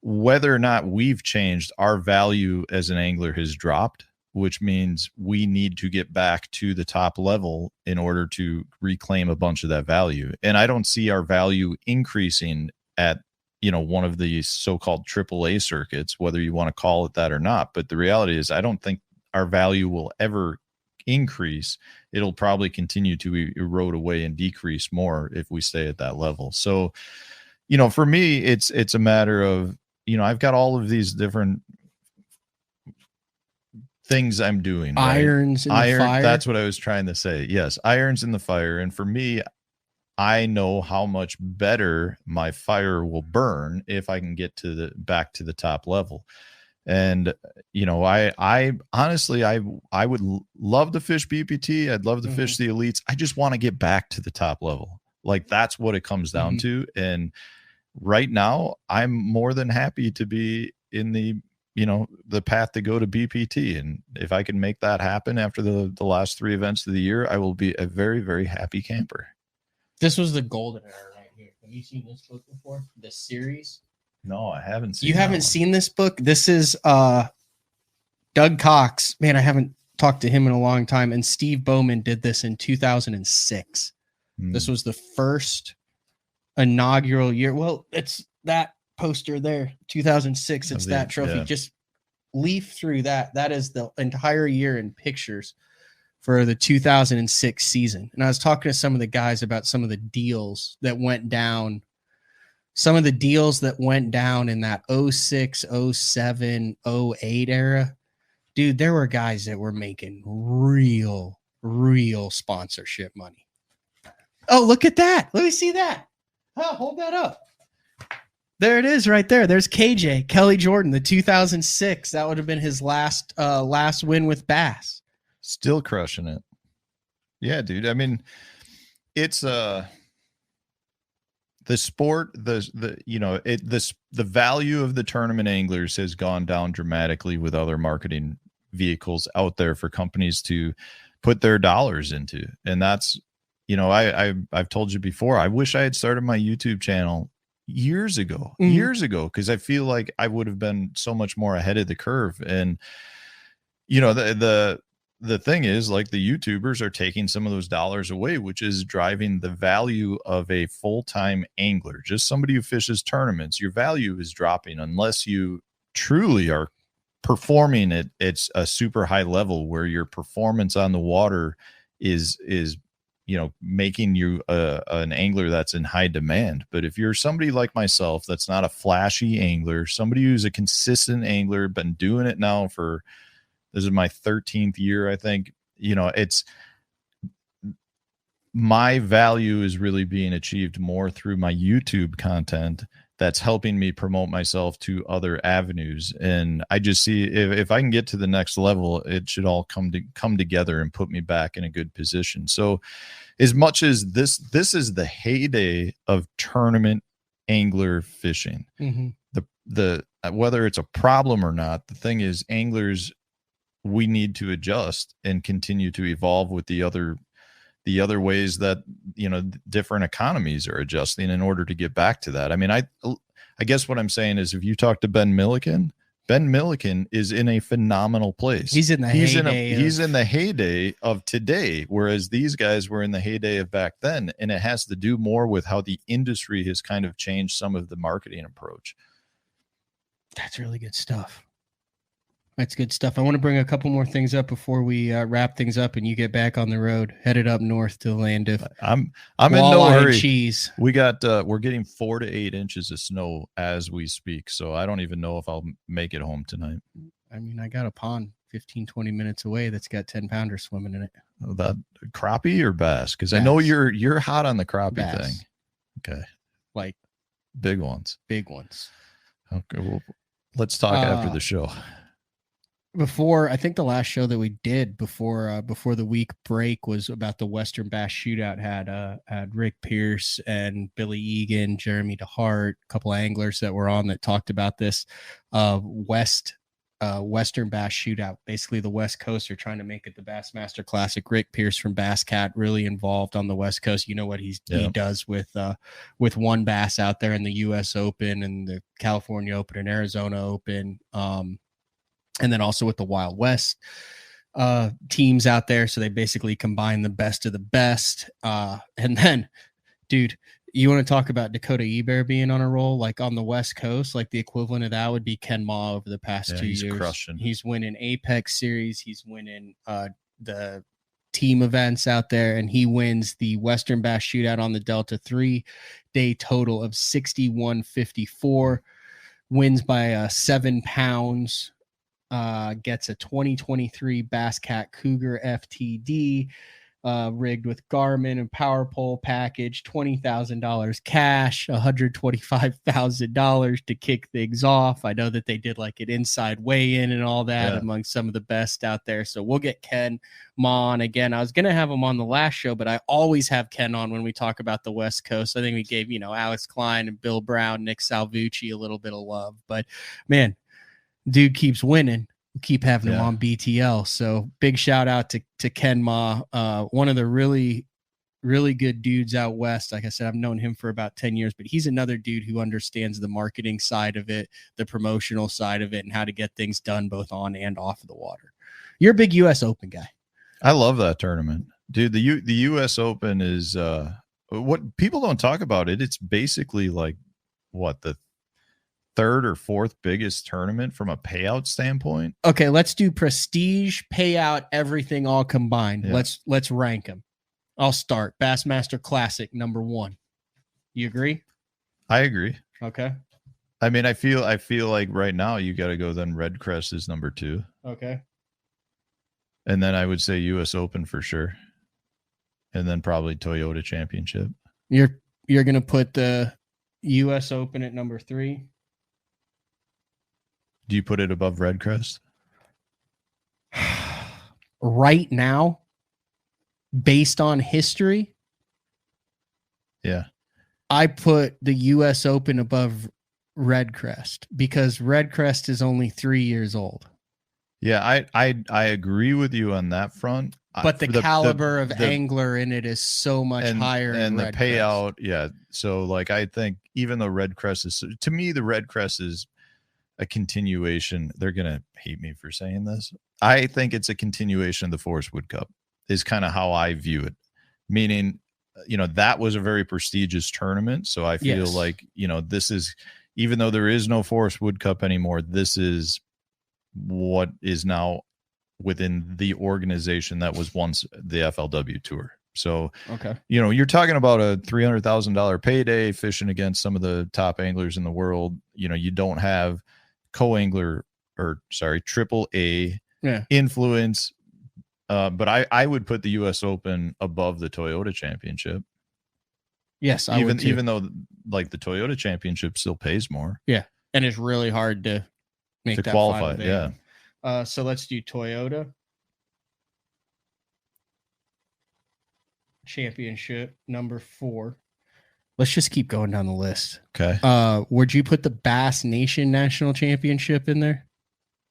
whether or not we've changed, our value as an angler has dropped, which means we need to get back to the top level in order to reclaim a bunch of that value. And I don't see our value increasing at one of the so-called AAA circuits, whether you want to call it that or not. But the reality is I don't think our value will ever increase. It'll probably continue to erode away and decrease more if we stay at that level. So, for me, it's a matter of, I've got all of these different things I'm doing. Irons in the fire. That's what I was trying to say. Yes. Irons in the fire. And for me, I know how much better my fire will burn if I can get back to the top level. And, I honestly, I would love to fish BPT. I'd love to fish the elites. I just want to get back to the top level. Like that's what it comes down to. And right now I'm more than happy to be in the path to go to BPT. And if I can make that happen after the last 3 events of the year, I will be a very, very happy camper. This was the golden era right here. Have you seen this book before? This series? No, I haven't seen. You haven't seen this book? This is Doug Cox. Man, I haven't talked to him in a long time. And Steve Bowman did this in 2006. This was the first inaugural year. Well, it's that poster there, 2006. It's that trophy. Just leaf through that. That is the entire year in pictures for the 2006 season. And I was talking to some of the guys about some of the deals that went down. Some of the deals that went down in that 06, 07, 08 era. Dude, there were guys that were making real sponsorship money. Oh, look at that. Let me see that. Oh, hold that up. There it is right there. There's KJ, Kelly Jordan, the 2006. That would have been his last win with Bass. Still crushing it. Yeah, dude. I mean, it's the sport, the value of the tournament anglers has gone down dramatically with other marketing vehicles out there for companies to put their dollars into. And that's, I've told you before, I wish I had started my YouTube channel years ago, because I feel like I would have been so much more ahead of the curve. And, the thing is, like, the YouTubers are taking some of those dollars away, which is driving the value of a full-time angler, just somebody who fishes tournaments. Your value is dropping unless you truly are performing at a super high level where your performance on the water is making you an angler that's in high demand. But if you're somebody like myself that's not a flashy angler, somebody who's a consistent angler, been doing it now for, this is my 13th year, I think, it's, my value is really being achieved more through my YouTube content that's helping me promote myself to other avenues. And I just see if I can get to the next level, it should all come together and put me back in a good position. So as much as this is the heyday of tournament angler fishing. Mhm. The whether it's a problem or not, the thing is, anglers, we need to adjust and continue to evolve with the other ways that, you know, different economies are adjusting in order to get back to that. I mean, I guess what I'm saying is, if you talk to Ben Milliken is in a phenomenal place. He's in the heyday of today, whereas these guys were in the heyday of back then. And it has to do more with how the industry has kind of changed some of the marketing approach. That's really good stuff. That's good stuff. I want to bring a couple more things up before we wrap things up and you get back on the road, headed up north to the land of I'm in no hurry. Cheese. We got we're getting 4 to 8 inches of snow as we speak, so I don't even know if I'll make it home tonight. I mean, I got a pond 15, 20 minutes away that's got 10-pounders swimming in it. That crappie or bass? Because I know you're hot on the crappie bass thing. Okay, like big ones. Big ones. Okay, well, let's talk after the show. Before, I think the last show that we did before the week break was about the Western Bass Shootout. Had Rick Pierce and Billy Egan, Jeremy DeHart, a couple of anglers that were on that talked about this Western Bass Shootout. Basically, the West Coast are trying to make it the Bassmaster Classic. Rick Pierce from Bass Cat, really involved on the West Coast. You know what he does with one bass out there in the U.S. Open and the California Open and Arizona Open. And then also with the Wild West teams out there. So they basically combine the best of the best. And then, dude, you want to talk about Dakota Eber being on a roll, like on the West Coast, like the equivalent of that would be Ken Ma over the past 2 years. Crushing. He's winning Apex Series. He's winning the team events out there, and he wins the Western Bass Shootout on the Delta 3-day total of 61.54, wins by 7 pounds. Gets a 2023 Bass Cat Cougar FTD rigged with Garmin and Power Pole package, $20,000 cash, $125,000 to kick things off. I know that they did like an inside weigh-in and all that among some of the best out there. So we'll get Ken Ma on again. I was going to have him on the last show, but I always have Ken on when we talk about the West Coast. I think we gave, Alex Klein and Bill Brown, Nick Salvucci a little bit of love, but man, dude keeps winning. We'll keep having him on BTL. So big shout out to Ken Ma, one of the really, really good dudes out west. Like I said, I've known him for about 10 years, but he's another dude who understands the marketing side of it, the promotional side of it, and how to get things done both on and off of the water. You're a big U.S. Open guy. I love that tournament, dude. The U.S. Open is what people don't talk about it. It's basically like what, the third or fourth biggest tournament from a payout standpoint. Okay, let's do prestige, payout, everything all combined. Yeah. Let's rank them. I'll start. Bassmaster Classic number 1. You agree? I agree. Okay. I mean, I feel like right now you got to go then Red Crest is number 2. Okay. And then I would say US Open for sure. And then probably Toyota Championship. You're going to put the US Open at number 3? Do you put it above Red Crest? Right now, based on history, yeah, I put the U.S. Open above Red Crest because Red Crest is only 3 years old. Yeah, I agree with you on that front. But the caliber of angler in it is so much higher. And the Red payout, Crest. yeah. So like I think even though Red Crest is, to me, the Red Crest is a continuation. They're gonna hate me for saying this. I think it's a continuation of the Forrest Wood Cup is kind of how I view it. Meaning, that was a very prestigious tournament. So I feel like, this is, even though there is no Forrest Wood Cup anymore, this is what is now within the organization that was once the FLW Tour. So, okay, you're talking about a $300,000 payday fishing against some of the top anglers in the world. You don't have triple A influence. But I would put the US Open above the Toyota Championship. Yes, I would too. Even though like the Toyota Championship still pays more. Yeah. And it's really hard to make that qualify. Yeah. So let's do Toyota Championship number 4. Let's just keep going down the list. Okay. Would you put the Bass Nation National Championship in there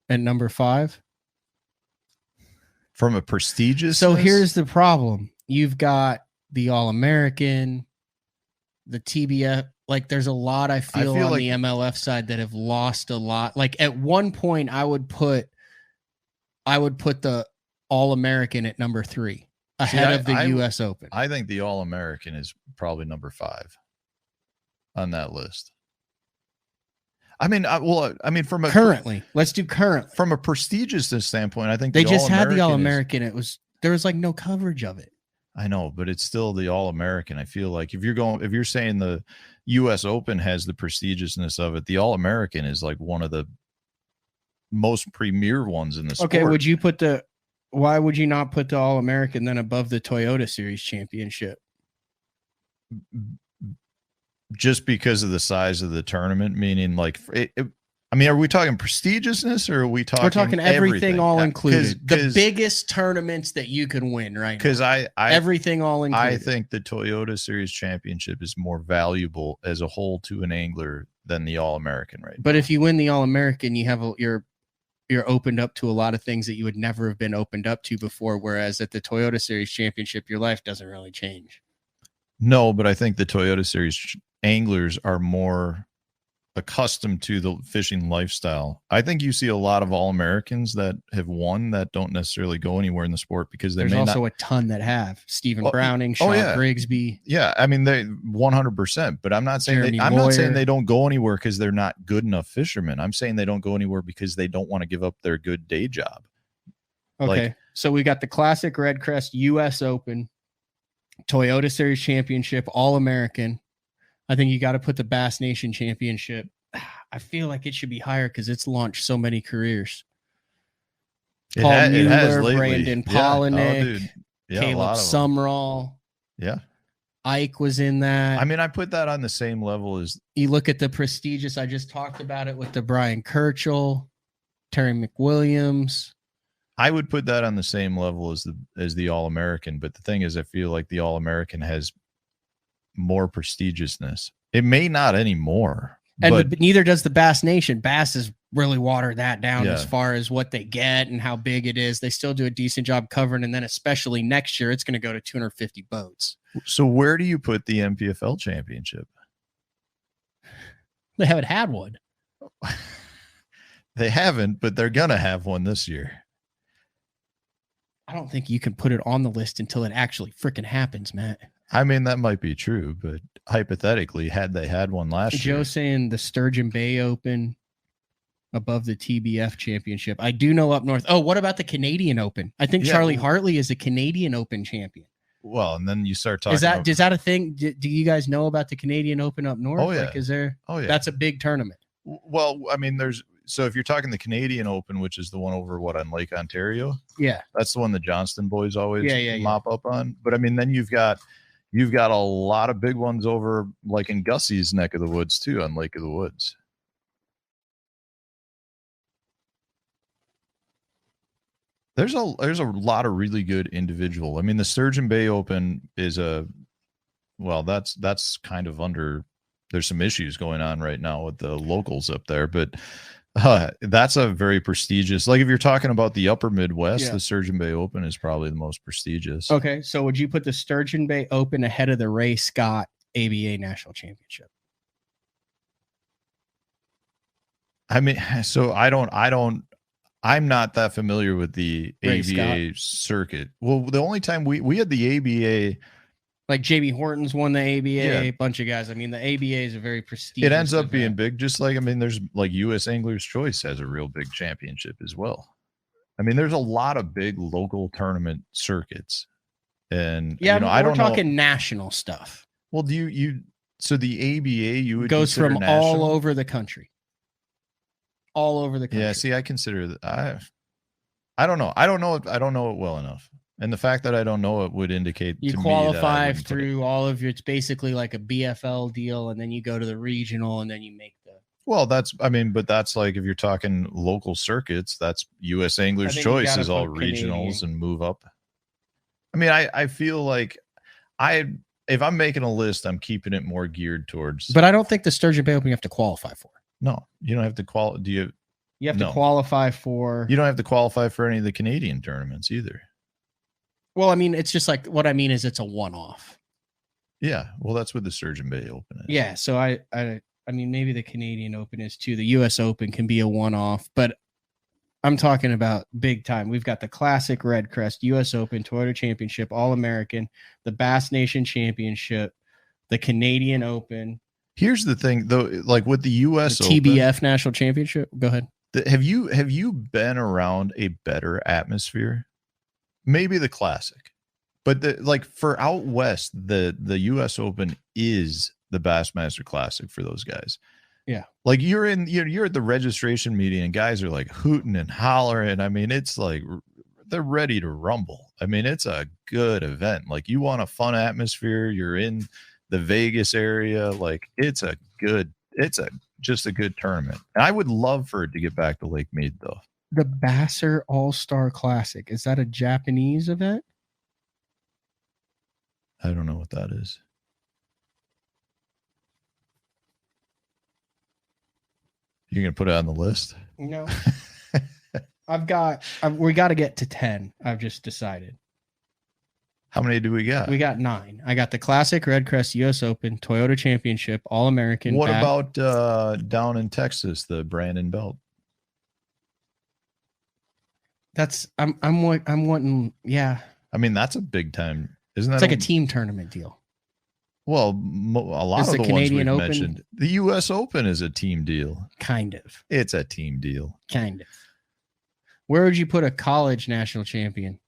at number 5? From a prestigious. So here's the problem. You've got the All-American, the TBF. Like there's a lot I feel on like the MLF side that have lost a lot. Like at one point I would put the All-American at number 3 ahead of the US Open. I think the All-American is probably number 5 on that list. I mean, from a currently, let's do current. From a prestigiousness standpoint, I think they just had the All-American. There was like no coverage of it. I know, but it's still the All-American. I feel like if you're saying the US Open has the prestigiousness of it, the All-American is like one of the most premier ones in the sport. Okay, why would you not put the All-American then above the Toyota Series Championship? Just because of the size of the tournament, meaning like are we talking prestigiousness or are we talking? We're talking everything all included. The biggest tournaments that you can win, right? Because everything all included. I think the Toyota Series Championship is more valuable as a whole to an angler than the All-American, right? But if you win the All-American, you have you're opened up to a lot of things that you would never have been opened up to before. Whereas at the Toyota Series Championship, your life doesn't really change. No, but I think the Toyota Series anglers are more accustomed to the fishing lifestyle. I think you see a lot of All-Americans that have won that don't necessarily go anywhere in the sport because there's also a ton that have Stephen Browning, Sean Grigsby. Yeah, I mean they 100%. But I'm not saying not saying they don't go anywhere because they're not good enough fishermen. I'm saying they don't go anywhere because they don't want to give up their good day job. Okay, so we got the Classic Red Crest US Open, Toyota Series Championship, All-American. I think you got to put the Bass Nation Championship. I feel like it should be higher because it's launched so many careers. Paul Mueller, Brandon Polinick, Caleb Sumrall. Yeah. Ike was in that. I mean, I put that on the same level as... You look at the prestigious, I just talked about it with the Brian Kirchhoff, Terry McWilliams. I would put that on the same level as the All-American, but the thing is, I feel like the All-American has more prestigiousness. It may not anymore, but neither does the Bass Nation. Bass has really watered that down as far as what they get and how big it is. They still do a decent job covering, and then especially next year, it's going to go to 250 boats. So where do you put the MPFL Championship? They haven't had one. They haven't, but they're gonna have one this year. I don't think you can put it on the list until it actually freaking happens, Matt. I mean, that might be true, but hypothetically, had they had one last year. Joe's saying the Sturgeon Bay Open above the TBF Championship. I do know up north. Oh, what about the Canadian Open? I think Charlie Hartley is a Canadian Open champion. Well, and then you start talking. Is that a thing? Do you guys know about the Canadian Open up north? Oh, yeah. Like, is there? Oh, yeah. That's a big tournament. Well, I mean, so if you're talking the Canadian Open, which is the one over on Lake Ontario, that's the one the Johnston boys always mop up on. But I mean, then you've got a lot of big ones over like in Gussie's neck of the woods too, on Lake of the Woods. There's a lot of really good individual. I mean, the Sturgeon Bay Open is that's kind of under. There's some issues going on right now with the locals up there, but that's a very prestigious. Like if you're talking about the upper Midwest, the Sturgeon Bay Open is probably the most prestigious. Okay, so would you put the Sturgeon Bay Open ahead of the Ray Scott ABA National Championship? I mean, so I'm not that familiar with the Ray ABA circuit. Well, the only time we had the ABA. Like JB Horton's won the ABA, a bunch of guys. I mean, the ABA is a very prestigious. It ends up being big, just like, I mean, there's like U.S. Anglers Choice has a real big championship as well. I mean, there's a lot of big local tournament circuits. And, we're talking national stuff. Well, so the ABA, you would goes from national? all over the country. All over the country. Yeah, see, I consider that. I don't know. I don't know it well enough. And the fact that I don't know it would indicate you to qualify me that through all of your. It's basically like a BFL deal, and then you go to the regional, and then you make the. Well, but that's like if you're talking local circuits, that's U.S. Anglers Choice is all regionals and move up. I mean, I feel like if I'm making a list, I'm keeping it more geared towards. But I don't think the Sturgeon Bay Open you have to qualify for. No, you don't have to qualify. Do you? You have No. to qualify for. You don't have to qualify for any of the Canadian tournaments either. Well, I mean, it's just like what I mean is it's a one-off. Yeah, well, that's what the Sturgeon Bay Open is. Yeah, so I mean, maybe the Canadian Open is too. The U.S. Open can be a one-off, but I'm talking about big time. We've got the Classic, Red Crest, U.S. Open, Toyota Championship, All-American, the Bass Nation Championship, the Canadian Open. Here's the thing, though, like with the U.S. The Open, TBF National Championship. Go ahead. Have you been around a better atmosphere? Maybe the Classic, but like for out west, the U.S. Open is the Bassmaster Classic for those guys. Yeah, like you're at the registration meeting and guys are like hooting and hollering. I mean, it's like they're ready to rumble. I mean, it's a good event. Like you want a fun atmosphere. You're in the Vegas area. Like it's just a good tournament. And I would love for it to get back to Lake Mead though. The Basser All-Star Classic. Is that a Japanese event? I don't know what that is. You're going to put it on the list? No. We got to get to 10. I've just decided. How many do we got? We got 9. I got the Classic, Red Crest, U.S. Open, Toyota Championship, All-American. What about down in Texas, the Brandon Belt? I'm wanting, yeah. I mean, that's a big time, isn't that? It's like a team tournament deal. Well, a lot Is of the the Canadian ones we've Open? mentioned. The U.S. Open is a team deal. Kind of. It's a team deal. Kind of. Where would you put a college national champion?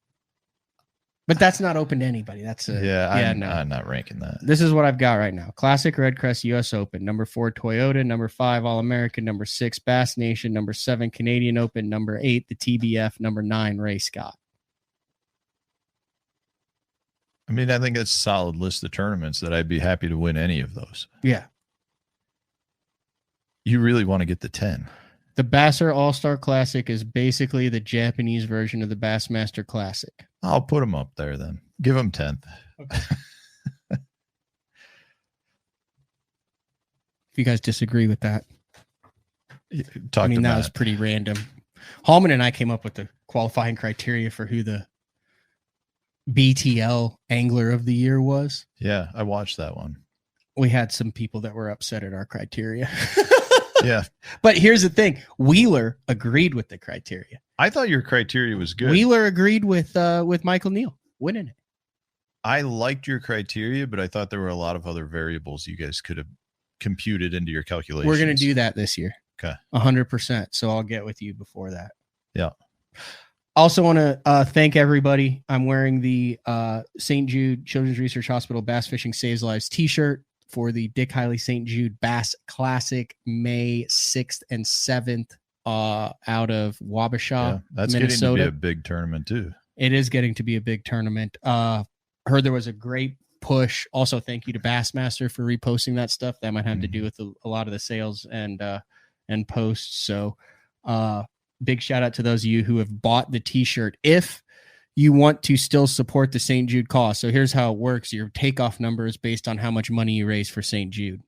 But that's not open to anybody. That's I'm not ranking that. This is what I've got right now. Classic, Red Crest, U.S. Open. Number 4, Toyota. Number 5, All-American. Number 6, Bass Nation. Number 7, Canadian Open. Number 8, the TBF. Number 9, Ray Scott. I mean, I think it's a solid list of tournaments that I'd be happy to win any of those. Yeah. You really want to get the 10. The Basser All-Star Classic is basically the Japanese version of the Bassmaster Classic. I'll put them up there then. Give them 10th. Okay. If you guys disagree with that. That was pretty random. Hallman and I came up with the qualifying criteria for who the BTL Angler of the Year was. Yeah, I watched that one. We had some people that were upset at our criteria. Yeah. But here's the thing. Wheeler agreed with the criteria. I thought your criteria was good. Wheeler agreed with Michael Neal winning it. I liked your criteria, but I thought there were a lot of other variables you guys could have computed into your calculations. We're going to do that this year. Okay. 100%. So I'll get with you before that. Yeah. Also want to thank everybody. I'm wearing the St. Jude Children's Research Hospital Bass Fishing Saves Lives t-shirt for the Dick Hiley St. Jude Bass Classic May 6th and 7th out of Wabasha, Yeah, that's Minnesota. getting to be a big tournament too. It is getting to be a big tournament. Heard there was a great push. Also, thank you to Bassmaster for reposting that stuff. That might have to do with a lot of the sales and posts. So big shout out to those of you who have bought the t-shirt. If you want to still support the St. Jude cause. So here's how it works. Your takeoff number is based on how much money you raise for St. Jude.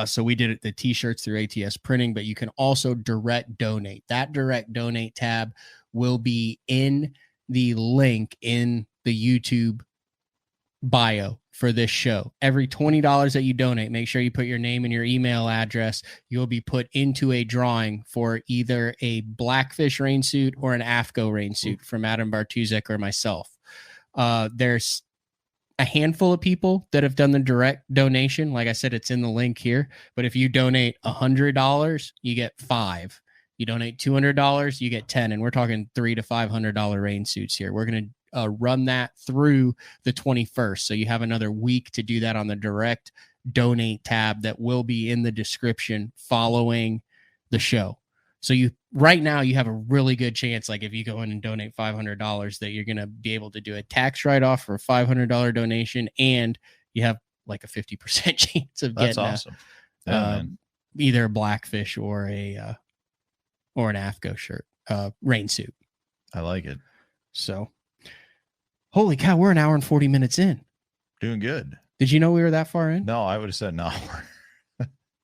So we did it, the t-shirts through ATS Printing, but you can also direct donate. That direct donate tab will be in the link in the YouTube bio for this show. Every $20 that you donate, make sure you put your name and your email address. You'll be put into a drawing for either a Blackfish rain suit or an AFCO rain suit from Adam Bartuzek or myself. There's a handful of people that have done the direct donation. Like I said, it's in the link here. But if you donate $100, you get 5. You donate $200, you get 10. And we're talking $300 to $500 rain suits here. We're going to run that through the 21st. So you have another week to do that on the direct donate tab that will be in the description following the show. So right now you have a really good chance, like if you go in and donate $500, that you're going to be able to do a tax write-off for a $500 donation, and you have like a 50% chance of getting awesome. Either a Blackfish or an AFCO shirt, rain suit. I like it. So holy cow, we're an hour and 40 minutes in. Doing good. Did you know we were that far in? No, I would have said an hour.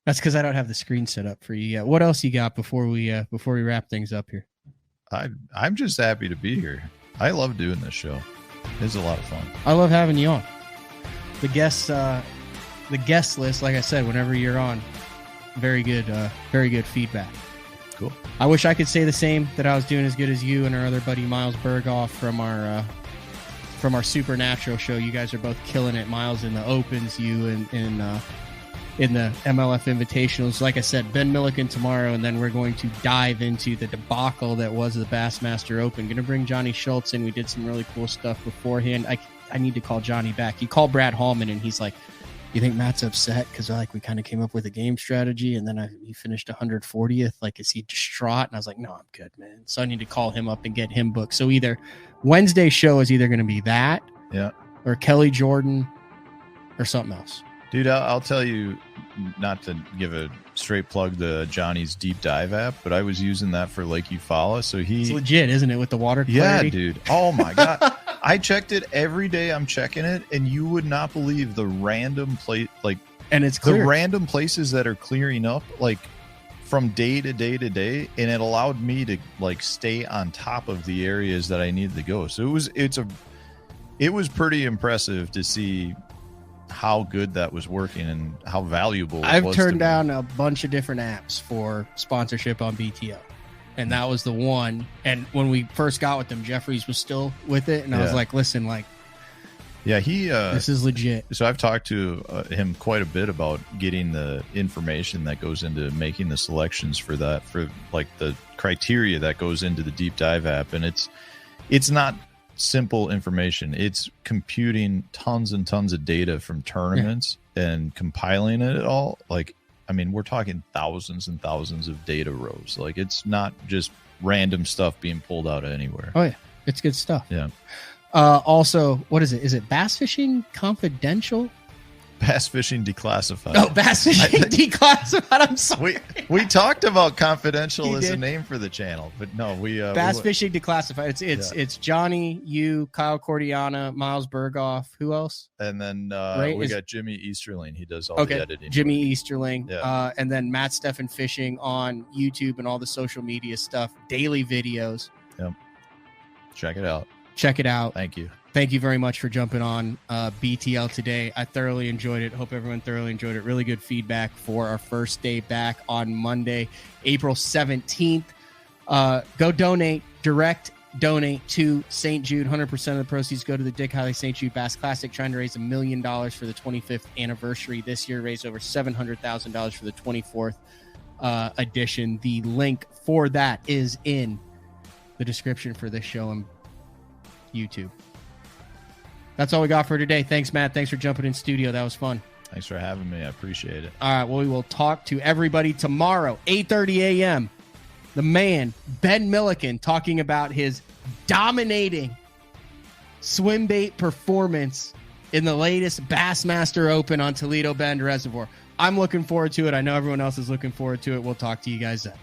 That's because I don't have the screen set up for you yet. What else you got before we wrap things up here? I'm just happy to be here. I love doing this show. It's a lot of fun. I love having you on. The guest list, like I said, whenever you're on, very good feedback. Cool. I wish I could say the same, that I was doing as good as you and our other buddy Miles Berghoff from our Supernatural show. You guys are both killing it. Miles in the Opens, you in the MLF Invitationals. Like I said, Ben Milliken tomorrow, and then we're going to dive into the debacle that was the Bassmaster Open. Going to bring Johnny Schultz in. We did some really cool stuff beforehand. I need to call Johnny back. He called Brad Hallman, and he's like, "You think Matt's upset because we kind of came up with a game strategy, and then he finished 140th? Like, is he distraught?" And I was like, "No, I'm good, man." So I need to call him up and get him booked. So either Wednesday's show is either going to be that, or Kelly Jordan, or something else. Dude, I'll tell you, not to give a straight plug to Johnny's Deep Dive app, but I was using that for Lake Eufaula. So it's legit, isn't it, with the water clarity? Yeah, dude. Oh my God. I checked it every day. I'm checking it, and you would not believe the random and it's clear. The random places that are clearing up, like from day to day to day, and it allowed me to stay on top of the areas that I needed to go. So it was pretty impressive to see how good that was working and how valuable it was. I've turned down a bunch of different apps for sponsorship on BTO, and that was the one. And when we first got with them, Jeffries was still with it, and I was like, "Listen, this is legit." So I've talked to him quite a bit about getting the information that goes into making the selections for that, for the criteria that goes into the Deep Dive app, and it's not simple information. It's computing tons and tons of data from tournaments and compiling it all. We're talking thousands and thousands of data rows. It's not just random stuff being pulled out of anywhere. Oh yeah, it's good stuff. Yeah. Also, what is it? Is it Bass Fishing Confidential? Bass Fishing Declassified. Oh, Bass Fishing Declassified. I'm sorry. We talked about Confidential as a name for the channel, but no, Bass Fishing Declassified. It's Johnny, you, Kyle Cordiana, Miles Berghoff. Who else? And then we got Jimmy Easterling. He does all the editing. Jimmy Easterling. Yeah. And then Matt Stefan Fishing on YouTube and all the social media stuff. Daily videos. Yep. Check it out. Thank you. Thank you very much for jumping on BTL today. I thoroughly enjoyed it. Hope everyone thoroughly enjoyed it. Really good feedback for our first day back on Monday, April 17th. Go donate, direct donate to St. Jude. 100% of the proceeds go to the Dick Hiley St. Jude Bass Classic, trying to raise $1 million for the 25th anniversary. This year raised over $700,000 for the 24th edition. The link for that is in the description for this show on YouTube. That's all we got for today. Thanks, Matt. Thanks for jumping in studio. That was fun. Thanks for having me. I appreciate it. All right. Well, we will talk to everybody tomorrow, 8:30 a.m. The man, Ben Milliken, talking about his dominating swim bait performance in the latest Bassmaster Open on Toledo Bend Reservoir. I'm looking forward to it. I know everyone else is looking forward to it. We'll talk to you guys then.